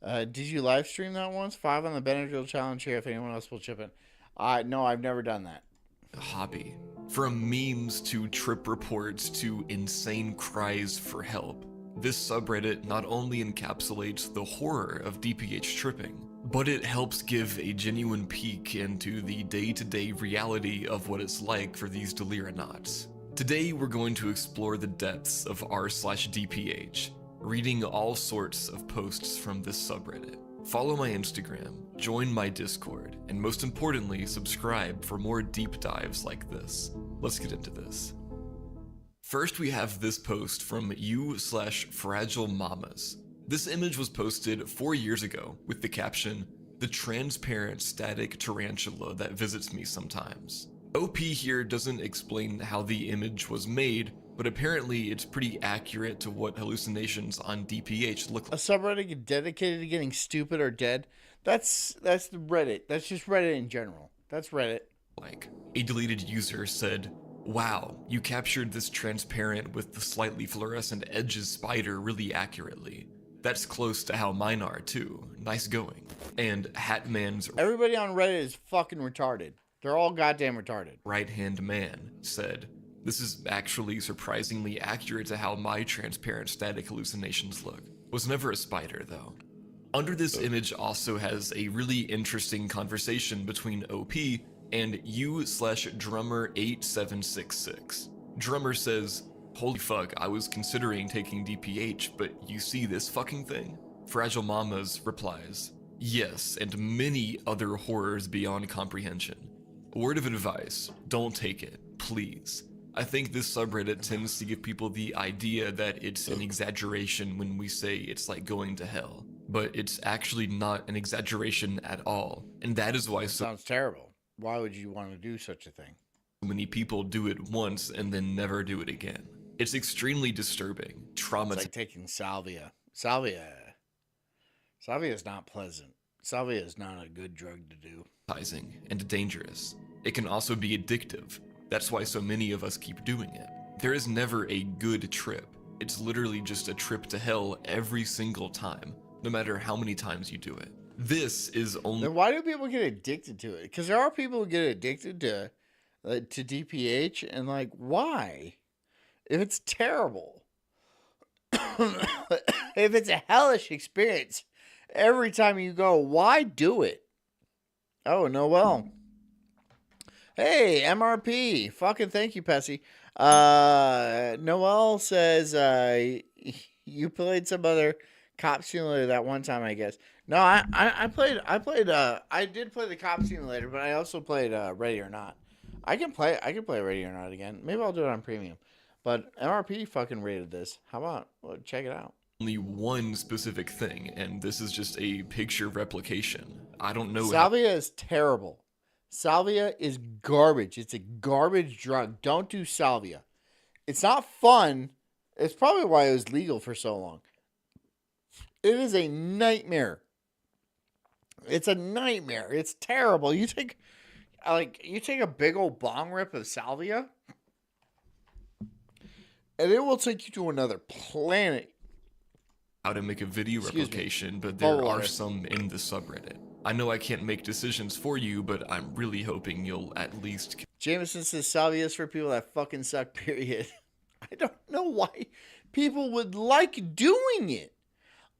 Did you live stream that once? 5 on the Benadryl challenge here. If anyone else will chip in. No, I've never done that. hobby. From memes to trip reports to insane cries for help, this subreddit not only encapsulates the horror of DPH tripping, but it helps give a genuine peek into the day-to-day reality of what it's like for these Deliranauts. Today we're going to explore the depths of r/DPH, reading all sorts of posts from this subreddit. Follow my Instagram, join my Discord, and most importantly, subscribe for more deep dives like this. Let's get into this. First, we have this post from u/Fragile Mamas. This image was posted 4 years ago with the caption, "The transparent static tarantula that visits me sometimes." OP here doesn't explain how the image was made, but apparently it's pretty accurate to what hallucinations on DPH look A like. subreddit dedicated to getting stupid or dead? That's the Reddit. That's just Reddit in general. That's Reddit. A deleted user said, "Wow, you captured this transparent with the slightly fluorescent edges spider really accurately. That's close to how mine are too. Nice going." And Hatman's Everybody on Reddit is fucking retarded. They're all goddamn retarded. right-hand man said, "This is actually surprisingly accurate to how my transparent static hallucinations look. Was never a spider though." Under this image also has a really interesting conversation between OP and u/drummer8766. Drummer says, "Holy fuck, I was considering taking DPH, but you see this fucking thing?" Fragile Mamas replies, "Yes, and many other horrors beyond comprehension. Word of advice, don't take it, please. I think this subreddit tends to give people the idea that it's an exaggeration when we say it's like going to hell, but it's actually not an exaggeration at all, and that is why so Sounds terrible. Why would you want to do such a thing? many people do it once and then never do it again. It's extremely disturbing, It's traumatizing, like taking salvia. Salvia is not pleasant. Salvia is not a good drug to do. and dangerous. It can also be addictive. That's why so many of us keep doing it. There is never a good trip. It's literally just a trip to hell every single time, no matter how many times you do it. This is only Then why do people get addicted to it? Because there are people who get addicted to DPH, and like, why? If it's terrible, if it's a hellish experience every time you go, why do it? Oh, Noel. Hey, MRP. Fucking thank you, Pessy. Noel says you played some other cop simulator that one time, I guess. No, I did play the cop simulator, but I also played Ready or Not. I can play Ready or Not again. Maybe I'll do it on premium. But MRP fucking rated this. How about check it out? one specific thing, and this is just a picture replication. I don't know Salvia is terrible. Salvia is garbage. It's a garbage drug. Don't do salvia. It's not fun. It's probably why it was legal for so long. It is a nightmare. It's a nightmare. It's terrible. You take a big old bong rip of salvia, and it will take you to another planet. how to make a video Excuse me. replication, but there Follow are it. some in the subreddit. I know I can't make decisions for you, but I'm really hoping you'll at least Jameson says salvia is for people that fucking suck, period. I don't know why people would like doing it.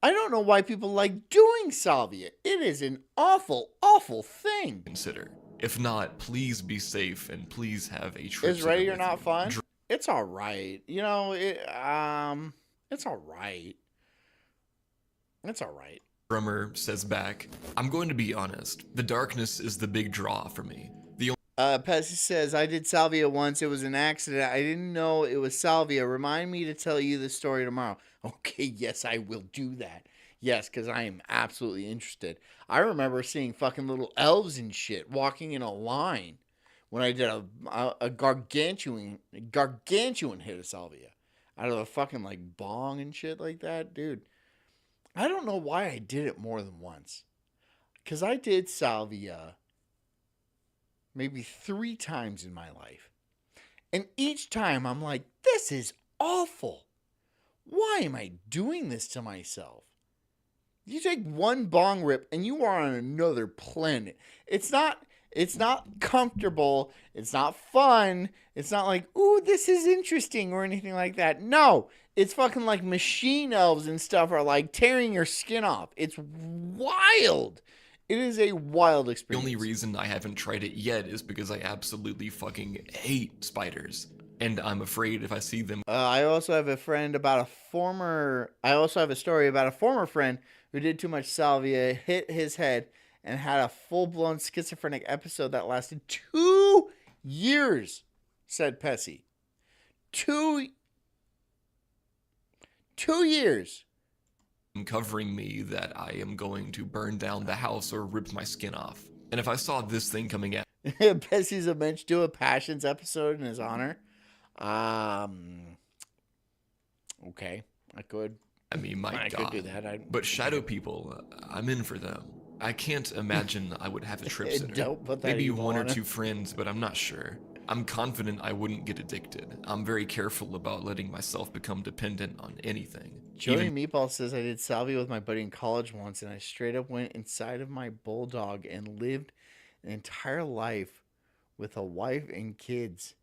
I don't know why people like doing salvia. It is an awful, awful thing. consider. If not, please be safe and please have a trip. Is Ready together or with Not you. fun? It's all right. You know, it's all right. It's all right. Drummer says back, "I'm going to be honest. The darkness is the big draw for me. The Pessy says, I did salvia once. It was an accident. I didn't know it was salvia. Remind me to tell you the story tomorrow. Okay, yes, I will do that. Yes, because I am absolutely interested. I remember seeing fucking little elves and shit walking in a line when I did a gargantuan hit of salvia out of a fucking like bong and shit like that. Dude, I don't know why I did it more than once. Because I did salvia maybe 3 times in my life. And each time I'm like, this is awful. Why am I doing this to myself? You take one bong rip and you are on another planet. It's not comfortable. It's not fun. It's not like, ooh, this is interesting or anything like that. No, it's fucking like machine elves and stuff are like tearing your skin off. It's wild. It is a wild The experience. only reason I haven't tried it yet is because I absolutely fucking hate spiders. And I'm afraid if I see them. I also have a story about a former friend who did too much salvia, hit his head, and had a full-blown schizophrenic episode that lasted 2 years, said Pessy. 2 years. Covering me that I am going to burn down the house or rip my skin off. And if I saw this thing coming at Pessy's a mensch do a Passions episode in his honor. Okay, I could. me, my I God. could do that. But shadow people, I'm in for them. I can't imagine I would have a trip sitter. Don't put that Maybe evil one or on it. two friends, but I'm not sure. I'm confident I wouldn't get addicted. I'm very careful about letting myself become dependent on anything. Joey Meatball says, I did salvia with my buddy in college once, and I straight up went inside of my bulldog and lived an entire life with a wife and kids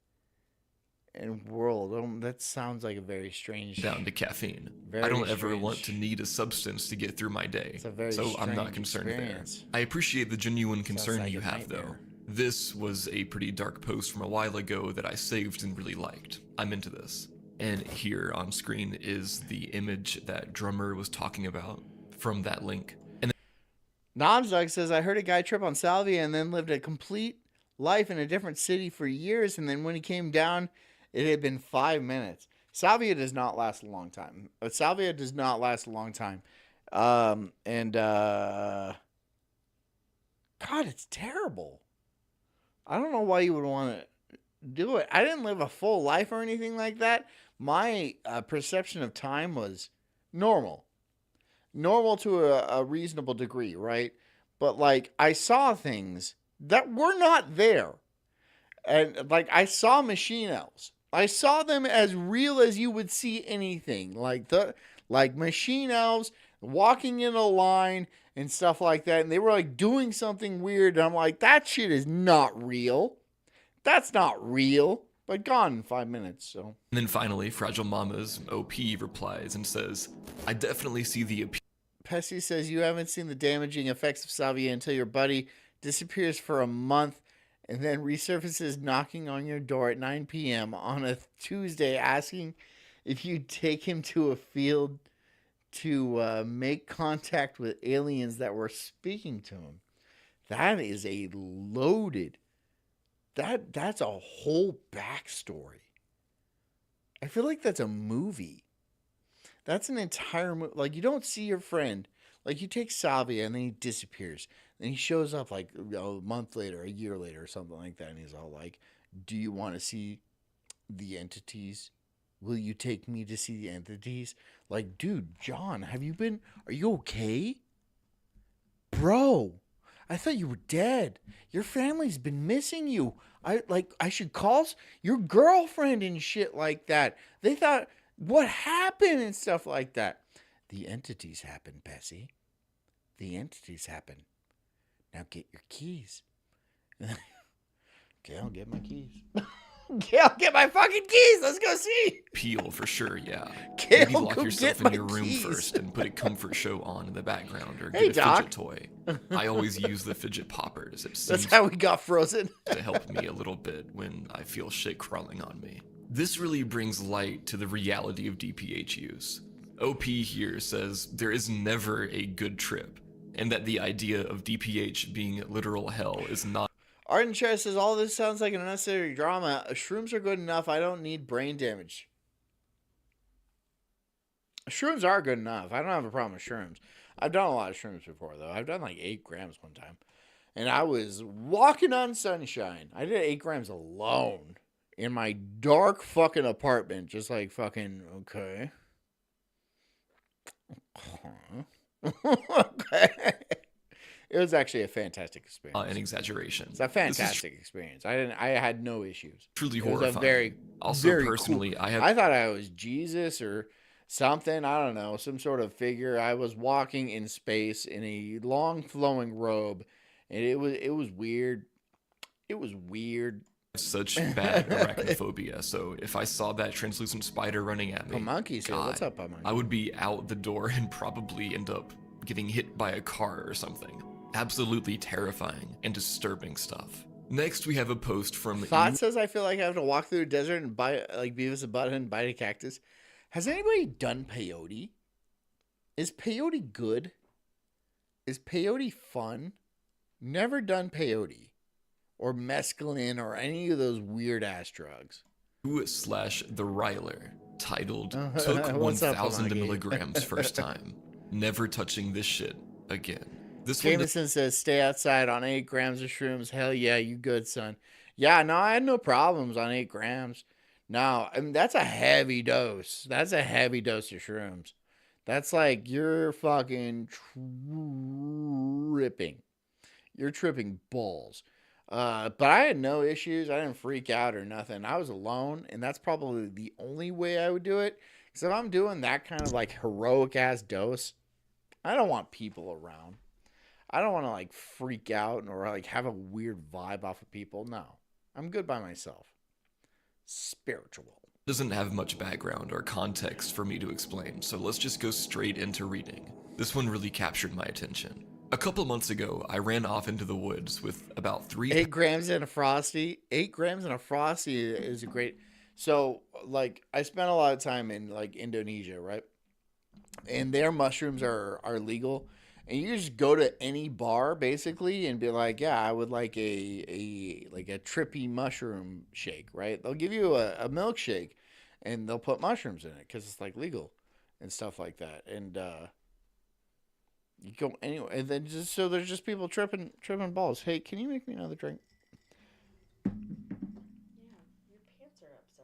and world. That sounds like a very strange... down to caffeine. Very I don't ever strange. want to need a substance to get through my day. It's a very So I'm not strange concerned experience. there. I appreciate the genuine concern like you a have, though. nightmare. This was a pretty dark post from a while ago that I saved and really liked. I'm into this. And here on screen is the image that Drummer was talking about from that link. And Nonzdog says, I heard a guy trip on salvia and then lived a complete life in a different city for years, and then when he came down, it had been 5 minutes. Salvia does not last a long time. God, it's terrible. I don't know why you would want to do it. I didn't live a full life or anything like that. My perception of time was normal to a reasonable degree, right? But like, I saw things that were not there. And like, I saw machine elves. I saw them as real as you would see anything. Like machine elves walking in a line and stuff like that. And they were like doing something weird. And I'm like, that shit is not real. That's not real. But gone in 5 minutes, so. And then finally, Fragile Mama's OP replies and says, I definitely see the appeal. Pessy says you haven't seen the damaging effects of salvia until your buddy disappears for a month and then resurfaces knocking on your door at 9 p.m. on a Tuesday asking if you'd take him to a field to make contact with aliens that were speaking to him. That is a loaded... That's a whole backstory. I feel like that's a movie. That's an entire movie. Like, you don't see your friend. Like, you take salvia and then he disappears. Then he shows up like a month later, a year later, or something like that. And he's all like, do you want to see the entities? Will you take me to see the entities? Like, dude, John, are you okay? Bro, I thought you were dead. Your family's been missing you. I should call your girlfriend and shit like that. They thought, what happened and stuff like that. The entities happen, Pessy. The entities happen. Now get your keys. Okay, I'll get my keys. Okay, I'll get my fucking keys. Let's go see. Appeal for sure, yeah. Okay, Maybe I'll lock go yourself get in your my room keys. first and put a comfort show on in the background or Hey, get a Doc. fidget toy. I always use the fidget poppers. It That's seems how we got frozen. to help me a little bit when I feel shit crawling on me. This really brings light to the reality of DPH use. OP here says there is never a good trip, and that the idea of DPH being literal hell is not. Arden Chair says, all this sounds like an unnecessary drama. Shrooms are good enough. I don't need brain damage. Shrooms are good enough. I don't have a problem with shrooms. I've done a lot of shrooms before, though. I've done like 8 grams one time. And I was walking on sunshine. I did 8 grams alone in my dark fucking apartment. Just like fucking, okay. Okay. It was actually a fantastic experience. an exaggeration. It's a fantastic experience. I had no issues. Truly It was horrifying. a very, Also, very personally, cool. I thought I was Jesus or something. I don't know, some sort of figure. I was walking in space in a long flowing robe, and it was weird. It was weird. such bad arachnophobia, so if I saw that translucent spider running at me, Pamunky, so what's up, Pamunky? I would be out the door and probably end up getting hit by a car or something. Absolutely terrifying and disturbing stuff. Next, we have a post from Thought says, I feel like I have to walk through a desert and bite like Beavis and Butthead and bite a cactus. Has anybody done peyote? Is peyote good? Is peyote fun? Never done peyote or mescaline or any of those weird ass drugs. /the Ryler, titled What's "Took up, 1,000 Pamunky? milligrams first time. Never touching this shit again." This one Jameson says, stay outside on 8 grams of shrooms. Hell yeah, you good, son. Yeah, no, I had no problems on 8 grams. No, I mean, that's a heavy dose. That's a heavy dose of shrooms. That's like you're fucking tripping. You're tripping balls. But I had no issues. I didn't freak out or nothing. I was alone, and that's probably the only way I would do it. Because if I'm doing that kind of like heroic ass dose, I don't want people around. I don't want to like freak out or like have a weird vibe off of people. No, I'm good by myself. Spiritual. doesn't have much background or context for me to explain, so let's just go straight into reading. This one really captured my attention. A couple months ago, I ran off into the woods with about 8 grams in a Frosty. 8 grams in a Frosty is a great. So, like, I spent a lot of time in like Indonesia, right? And their mushrooms are legal. And you just go to any bar basically and be like, yeah, I would like a trippy mushroom shake, right? They'll give you a milkshake and they'll put mushrooms in it because it's like legal and stuff like that. And you go anyway, and then just so there's just people tripping balls. Hey, can you make me another drink? Yeah, your pants are up so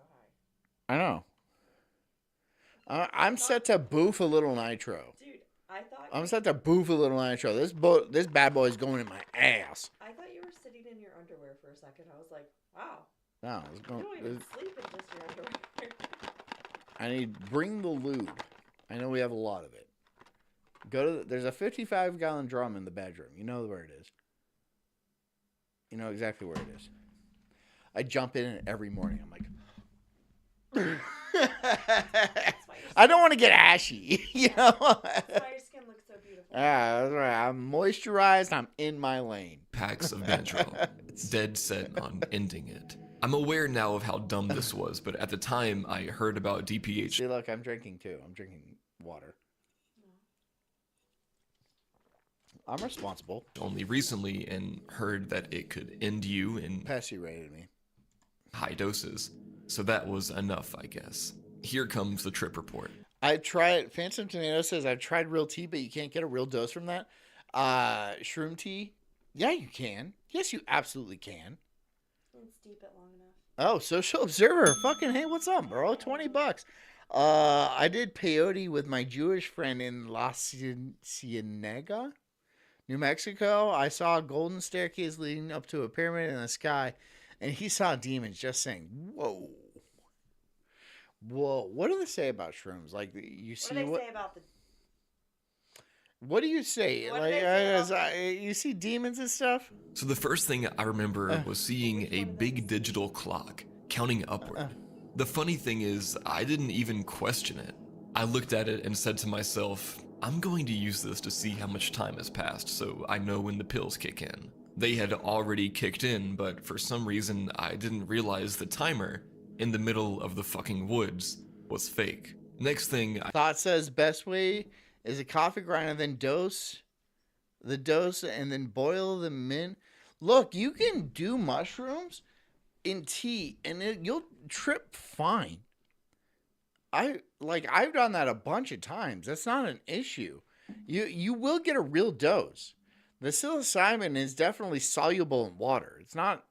high. I know. I'm set to boof a little nitro. Dude, I thought I'm set to boof a little nitro. This bad boy is going in my ass. I thought you were sitting in your underwear for a second. I was like, wow. No, it's You going. don't even sleep in just your underwear. I need bring the lube. I know we have a lot of it. There's a 55-gallon drum in the bedroom. You know where it is. You know exactly where it is. I jump in it every morning. I'm like, I don't want to get ashy, you know. That's why your skin looks so beautiful. Yeah, that's right. I'm moisturized. I'm in my lane. packs of Benadryl, dead set on ending it. I'm aware now of how dumb this was, but at the time I heard about DPH. See, look, I'm drinking too. I'm drinking water. I'm responsible. Only recently and heard that it could end you in Pessy rated me. high doses. So that was enough, I guess. Here comes the trip report. I tried. Phantom Tomato says I've tried real tea, but you can't get a real dose from that. Shroom tea. Yeah, you can. Yes, you absolutely can. Let's steep it long enough. Oh, Social Observer. Fucking hey, what's up, bro? $20. I did peyote with my Jewish friend in La Cienega, New Mexico. I saw a golden staircase leading up to a pyramid in the sky, and he saw demons just saying, whoa. Whoa. What do they say about shrooms? Like, you see What do they say about the... What do you say? What do Like, they say you see demons and stuff? So the first thing I remember was seeing a big digital clock counting upward. The funny thing is, I didn't even question it. I looked at it and said to myself, I'm going to use this to see how much time has passed so I know when the pills kick in. They had already kicked in, but for some reason I didn't realize the timer in the middle of the fucking woods was fake. Next thing, Thought says best way is a coffee grinder, then dose and then boil them in. Look, you can do mushrooms in tea and you'll trip fine. I've done that a bunch of times. That's not an issue. You will get a real dose. The psilocybin is definitely soluble in water. It's not.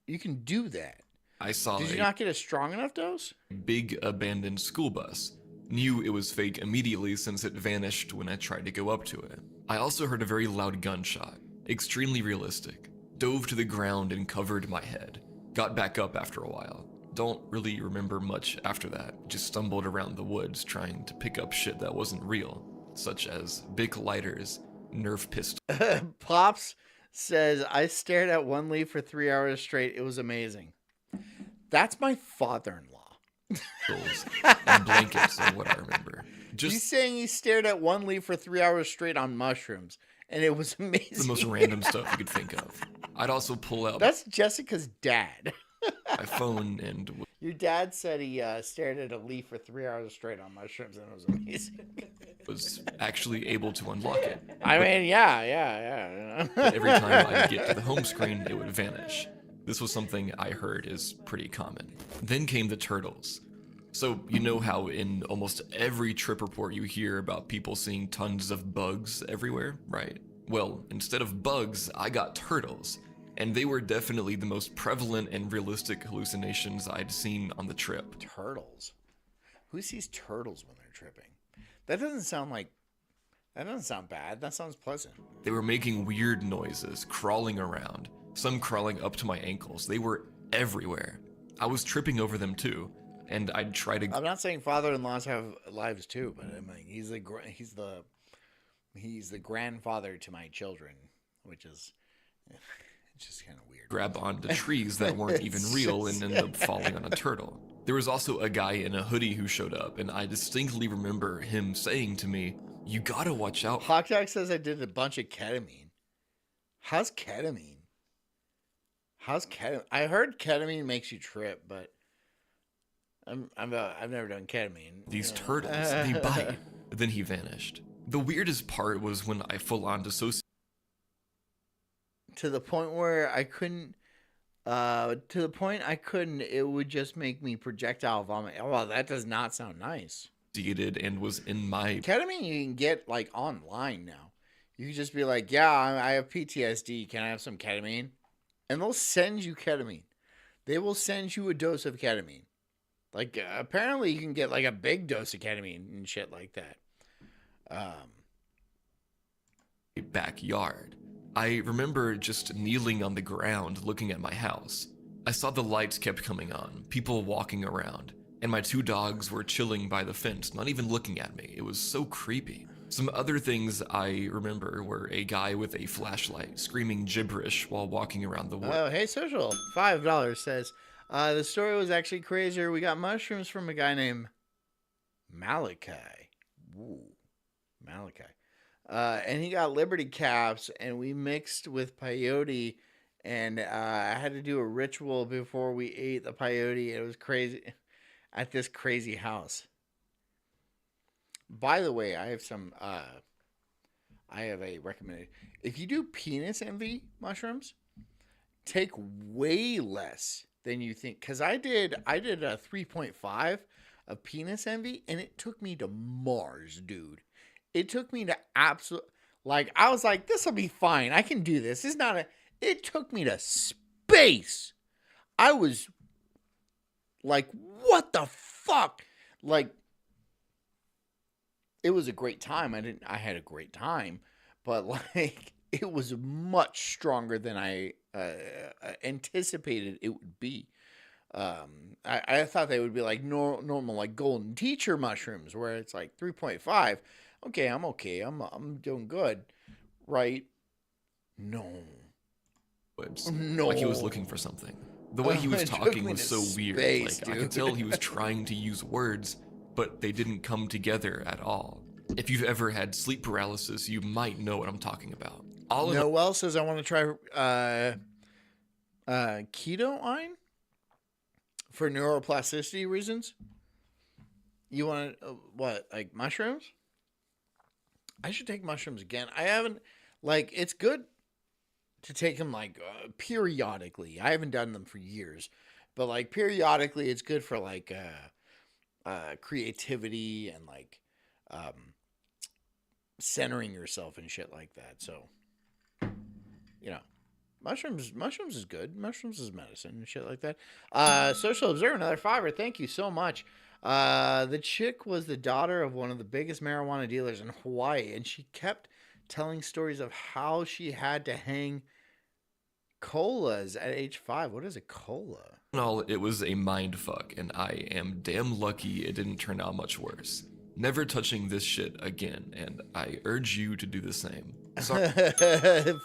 You can do that. I saw Did you not get a strong enough dose? big abandoned school bus. Knew it was fake immediately since it vanished when I tried to go up to it. I also heard a very loud gunshot. Extremely realistic. Dove to the ground and covered my head. Got back up after a while. Don't really remember much after that. Just stumbled around the woods trying to pick up shit that wasn't real, such as Bic lighters, Nerf pistols, Pops says, I stared at one leaf for 3 hours straight. It was amazing. That's my father-in-law. and blankets, are what I remember. He's Just saying he stared at one leaf for 3 hours straight on mushrooms, and it was amazing. the most random stuff you could think of. I'd also pull out That's Jessica's dad. my phone and Your dad said he stared at a leaf for 3 hours straight on mushrooms, and it was amazing. was actually able to unlock it. I mean, yeah. But every time I'd get to the home screen, it would vanish. This was something I heard is pretty common. Then came the turtles. So, you know how in almost every trip report you hear about people seeing tons of bugs everywhere, right? Well, instead of bugs, I got turtles. And they were definitely the most prevalent and realistic hallucinations I'd seen on the trip. Turtles? Who sees turtles when they're tripping? That doesn't sound bad. That sounds pleasant. They were making weird noises, crawling around, some crawling up to my ankles. They were everywhere. I was tripping over them too, and I'd try to... I'm not saying father-in-laws have lives too, but I mean, he's the grandfather to my children, which is just kind of weird. grab onto trees that weren't even real and end up falling on a turtle. There was also a guy in a hoodie who showed up, and I distinctly remember him saying to me, "You gotta watch out." Hawk Dog says I did a bunch of ketamine. How's ketamine? I heard ketamine makes you trip, but I've never done ketamine. These turtles, they bite. Then he vanished. The weirdest part was when I full-on dissociated. To the point where I couldn't. It would just make me projectile vomit. Oh, well, that does not sound nice. And was in my... Ketamine you can get like online now. You can just be like, yeah, I have PTSD. Can I have some ketamine? And they'll send you ketamine. They will send you a dose of ketamine. Like, apparently you can get like a big dose of ketamine and shit like that. Backyard. I remember just kneeling on the ground looking at my house. I saw the lights kept coming on, people walking around, and my two dogs were chilling by the fence, not even looking at me. It was so creepy. Some other things I remember were a guy with a flashlight screaming gibberish while walking around the woods. Oh, hey, Social, $5 says, the story was actually crazier. We got mushrooms from a guy named Malachi. Ooh, Malachi. And he got Liberty Caps, and we mixed with peyote, and I had to do a ritual before we ate the peyote. It was crazy at this crazy house. By the way, I have a recommendation. If you do penis envy mushrooms, take way less than you think. Because I did a 3.5 of penis envy, and it took me to Mars, dude. It took me to I was like, this will be fine. I can do this. It took me to space. I was like, what the fuck? Like, it was a great time. I had a great time, but like, it was much stronger than I anticipated it would be. I thought they would be like normal, like golden teacher mushrooms, where it's like 3.5. Okay, I'm doing good, right? No. Like he was looking for something. The way he was talking was so weird. Space, like, I could tell he was trying to use words, but they didn't come together at all. If you've ever had sleep paralysis, you might know what I'm talking about. Noel says I want to try keto-ine for neuroplasticity reasons. You want what, like mushrooms? I should take mushrooms again. I haven't, like, it's good to take them like periodically. I haven't done them for years, but like periodically, it's good for like creativity and like centering yourself and shit like that. So, you know, mushrooms is good. Mushrooms is medicine and shit like that. Social Observer, another $5. Thank you so much. The chick was the daughter of one of the biggest marijuana dealers in Hawaii, and she kept telling stories of how she had to hang colas at age 5. What is a cola? In all, it was a mind fuck, and I am damn lucky it didn't turn out much worse. Never touching this shit again, and I urge you to do the same. Sorry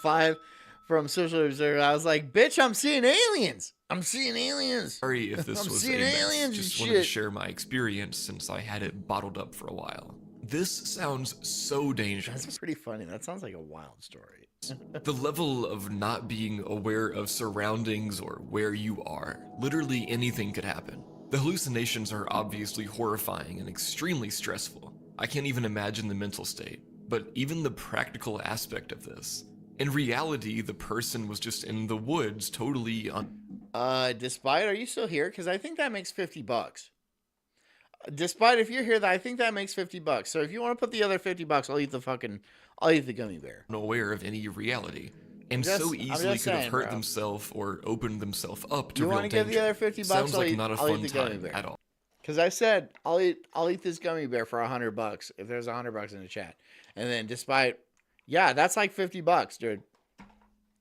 5 from Social Observer. I was like, bitch, I'm seeing aliens. I'm seeing aliens. if this I'm was a seeing mess. aliens and Just wanted to shit. share my experience since I had it bottled up for a while. This sounds so dangerous. That's pretty funny. That sounds like a wild story. The level of not being aware of surroundings or where you are, literally anything could happen. The hallucinations are obviously horrifying and extremely stressful. I can't even imagine the mental state, but even the practical aspect of this. In reality, the person was just in the woods, totally Despite, are you still here? Because I think that makes $50. Despite, if you're here, I think that makes $50. So if you want to put the other $50, I'll eat the gummy bear. unaware of any reality, and I'm so just easily could saying, have hurt bro. themselves or opened themselves up to You real want to give danger. the other $50? Sounds I'll like eat, not a I'll eat fun the gummy time bear. at all. Because I said I'll eat this gummy bear for $100 if there's $100 in the chat. And then despite, yeah, that's like $50, dude.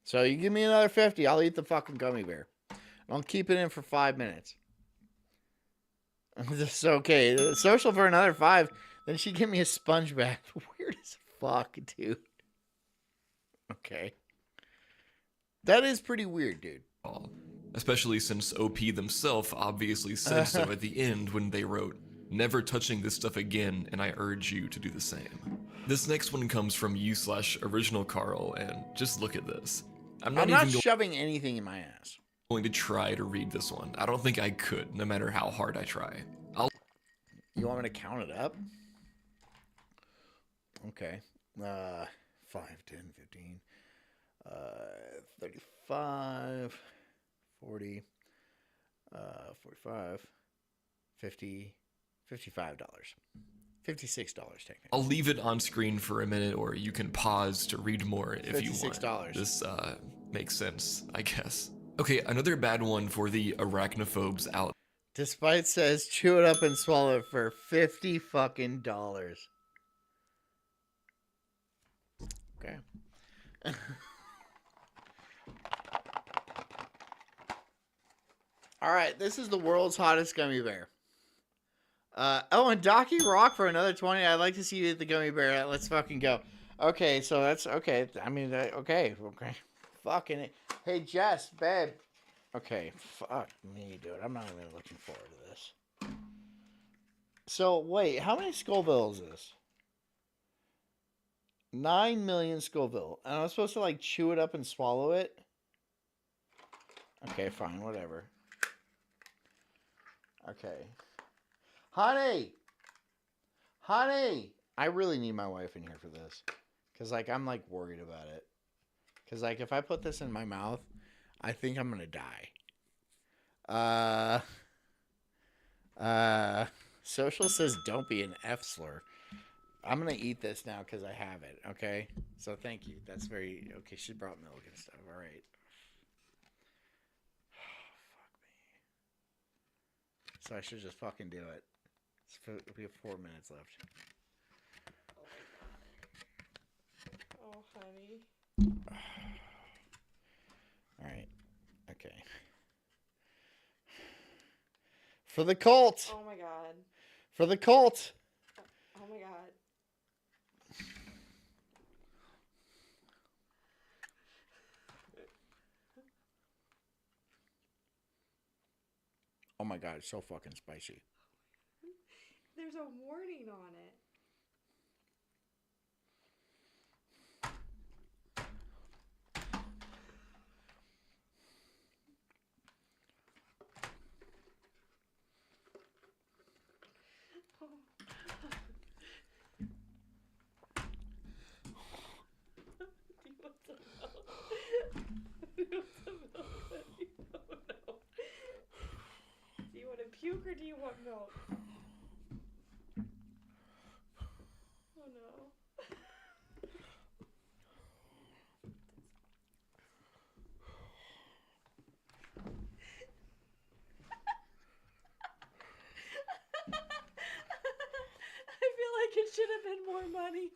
So you give me another 50, I'll eat the fucking gummy bear. I'll keep it in for 5 minutes. This is okay. Social for another 5. Then she give me a sponge bath. Weird as fuck, dude. Okay. That is pretty weird, dude. Especially since OP themselves obviously said so at the end when they wrote, "Never touching this stuff again, and I urge you to do the same." This next one comes from you/original Carl, and just look at this. I'm not even shoving anything in my ass. going to try to read this one. I don't think I could, no matter how hard I try. You want me to count it up? Okay. 5, 10, 15, 35, 40, 45, 50, $55. $56 technically. I'll leave it on screen for a minute, or you can pause to read more if you want. $56. This makes sense, I guess. Okay, another bad one for the arachnophobes out. Despite says chew it up and swallow it for $50 fucking dollars. Okay. All right, this is the world's hottest gummy bear. Oh, and Docky Rock for another 20. I'd like to see you at the gummy bear. Let's fucking go. Okay, so that's okay. I mean, okay. Fucking it. Hey, Jess, babe. Okay, fuck me, dude. I'm not even looking forward to this. So, wait, how many Scoville is this? 9 million Scoville. And I'm supposed to, like, chew it up and swallow it? Okay, fine, whatever. Okay. Honey! Honey! I really need my wife in here for this. Because, like, I'm, like, worried about it. Because, like, if I put this in my mouth, I think I'm going to die. Social says don't be an F slur. I'm going to eat this now because I have it, okay? So thank you. That's very... Okay, she brought milk and stuff. All right. Fuck me. So I should just fucking do it. We have 4 minutes left. Oh my god. Oh, honey. All right. Okay. For the cult. Oh my god. For the cult. Oh my god. Oh my god, it's so fucking spicy. There's a warning on it. Do you want to puke or do you want milk? Oh no. I feel like it should have been more money.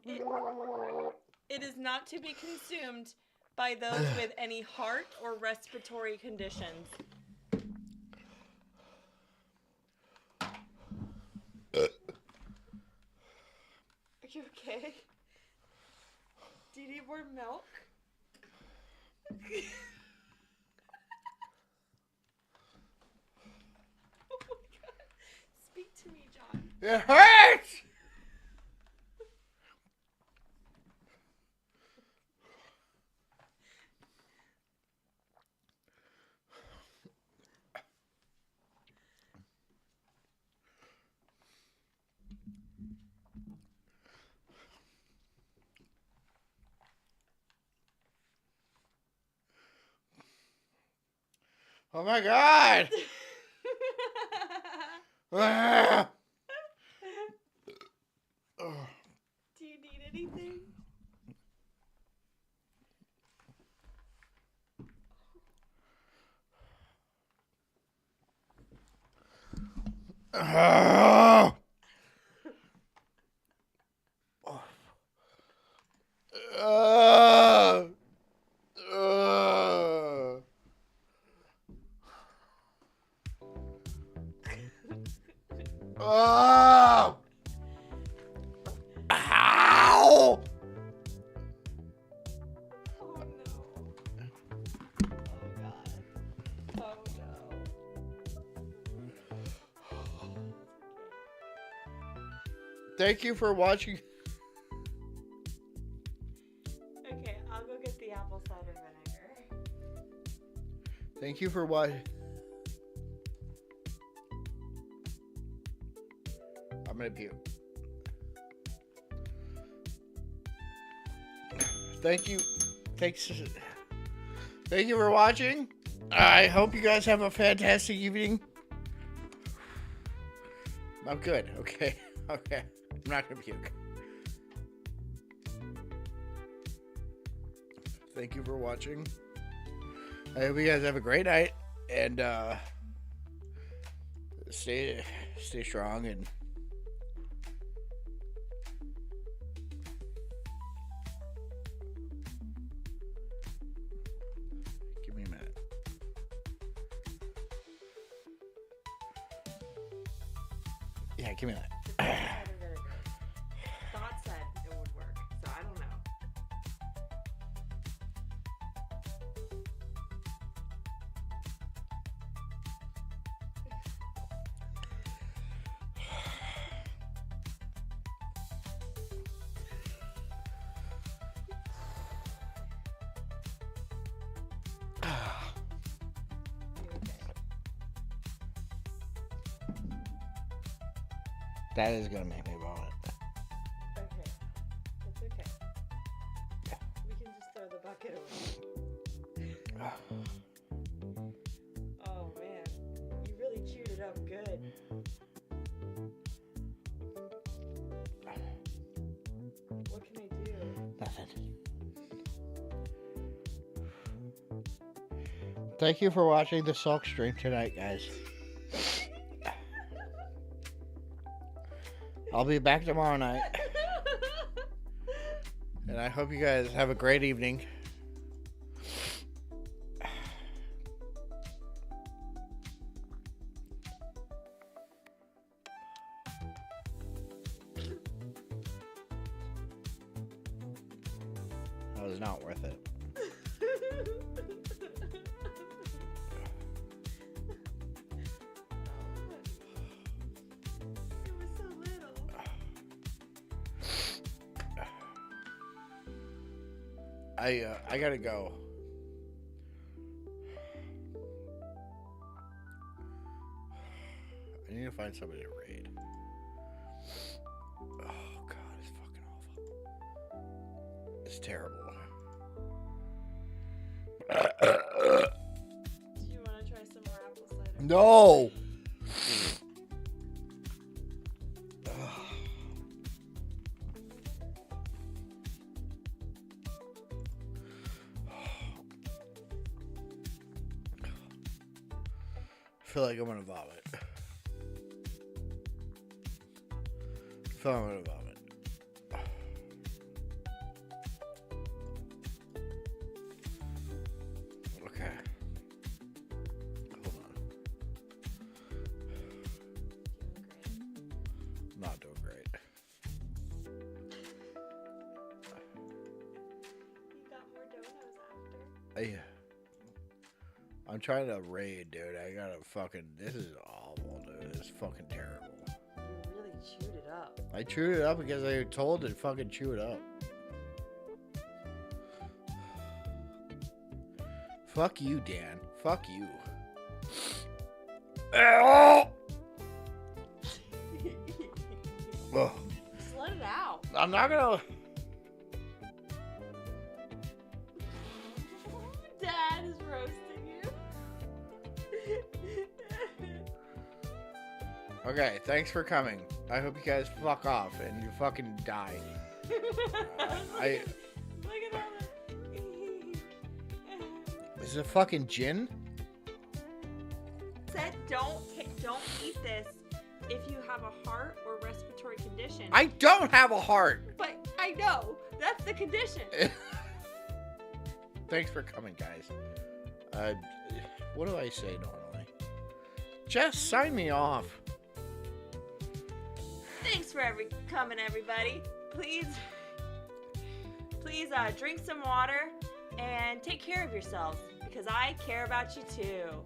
It is not to be consumed by those with any heart or respiratory conditions. Are you okay? Do you need more milk? Oh my god. Speak to me, John. It hurts! Oh my god! Ah! Do you need anything? Ah! Ah! Ah! Oh! Ow! Oh no. Oh god. Oh no. Thank you for watching. Okay, I'll go get the apple cider vinegar. Thank you for watching. I'm gonna puke. Thank you. Thanks. Thank you for watching. I hope you guys have a fantastic evening. I'm good. Okay. Okay. I'm not gonna puke. Thank you for watching. I hope you guys have a great night and stay strong and give me a minute. Yeah, give me that. Cider vinegar. Thought said it would work, so I don't know. That is gonna make me vomit. Okay. It's okay. Yeah. We can just throw the bucket away. Oh man. You really chewed it up good. What can I do? Nothing. Thank you for watching the Sulk stream tonight, guys. I'll be back tomorrow night. And I hope you guys have a great evening. That was not worth it. It was so little. I gotta go. I need to find somebody to raid. Oh god, it's fucking awful. It's terrible. Do you want to try some more apple cider? No. I feel like I'm gonna vomit. I feel like I'm gonna vomit. I'm trying to raid, dude. I gotta fucking. This is awful, dude. It's fucking terrible. You really chewed it up. I chewed it up because I told it to fucking chew it up. Fuck you, Dan. Fuck you. Oh! Ugh. Just let it out. I'm not gonna. Dad is roasting you. Okay, thanks for coming. I hope you guys fuck off and you fucking die. I. Look at all that. Is it fucking gin? Said don't eat this if you have a heart or respiratory condition. I don't have a heart. But I know that's the condition. Thanks for coming, guys. What do I say normally? Just sign me off. Thanks for coming, everybody. Please drink some water and take care of yourselves because I care about you too.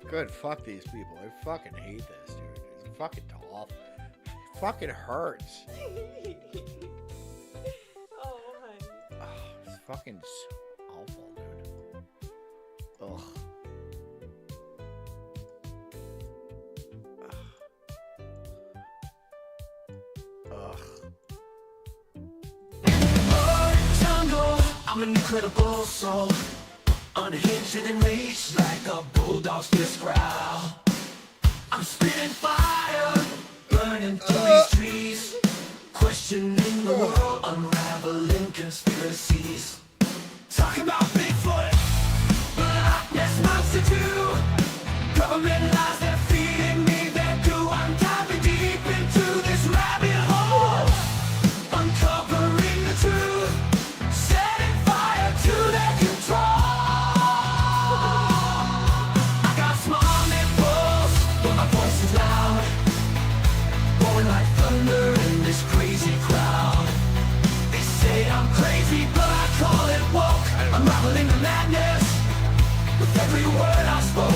Good, fuck these people. I fucking hate this, dude. It's fucking awful. It fucking hurts. Oh, honey. Oh, it's fucking awful, dude. Ugh. I'm an incredible soul, unhinged and enraged like a bulldog's fierce growl. I'm spitting fire, burning through these trees, questioning the world, unraveling conspiracies. Talking about Bigfoot, Black Ness Monster too. Government lies, they're feeding me their goo. I'm diving deep into this rabbit hole, uncovering the truth, setting fire to their control. I got small nipples, but my voice is loud, roaring like thunder in this crazy crowd. They say I'm crazy, but I call it woke. Unraveling the madness with every word I spoke.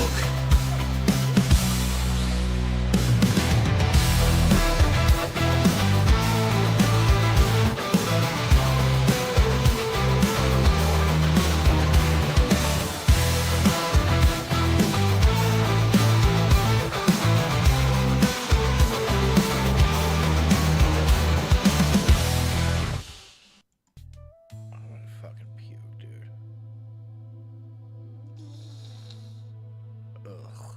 I'm gonna fucking puke, dude. Ugh.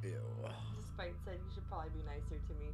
Ew. Despite said you should probably be nicer to me.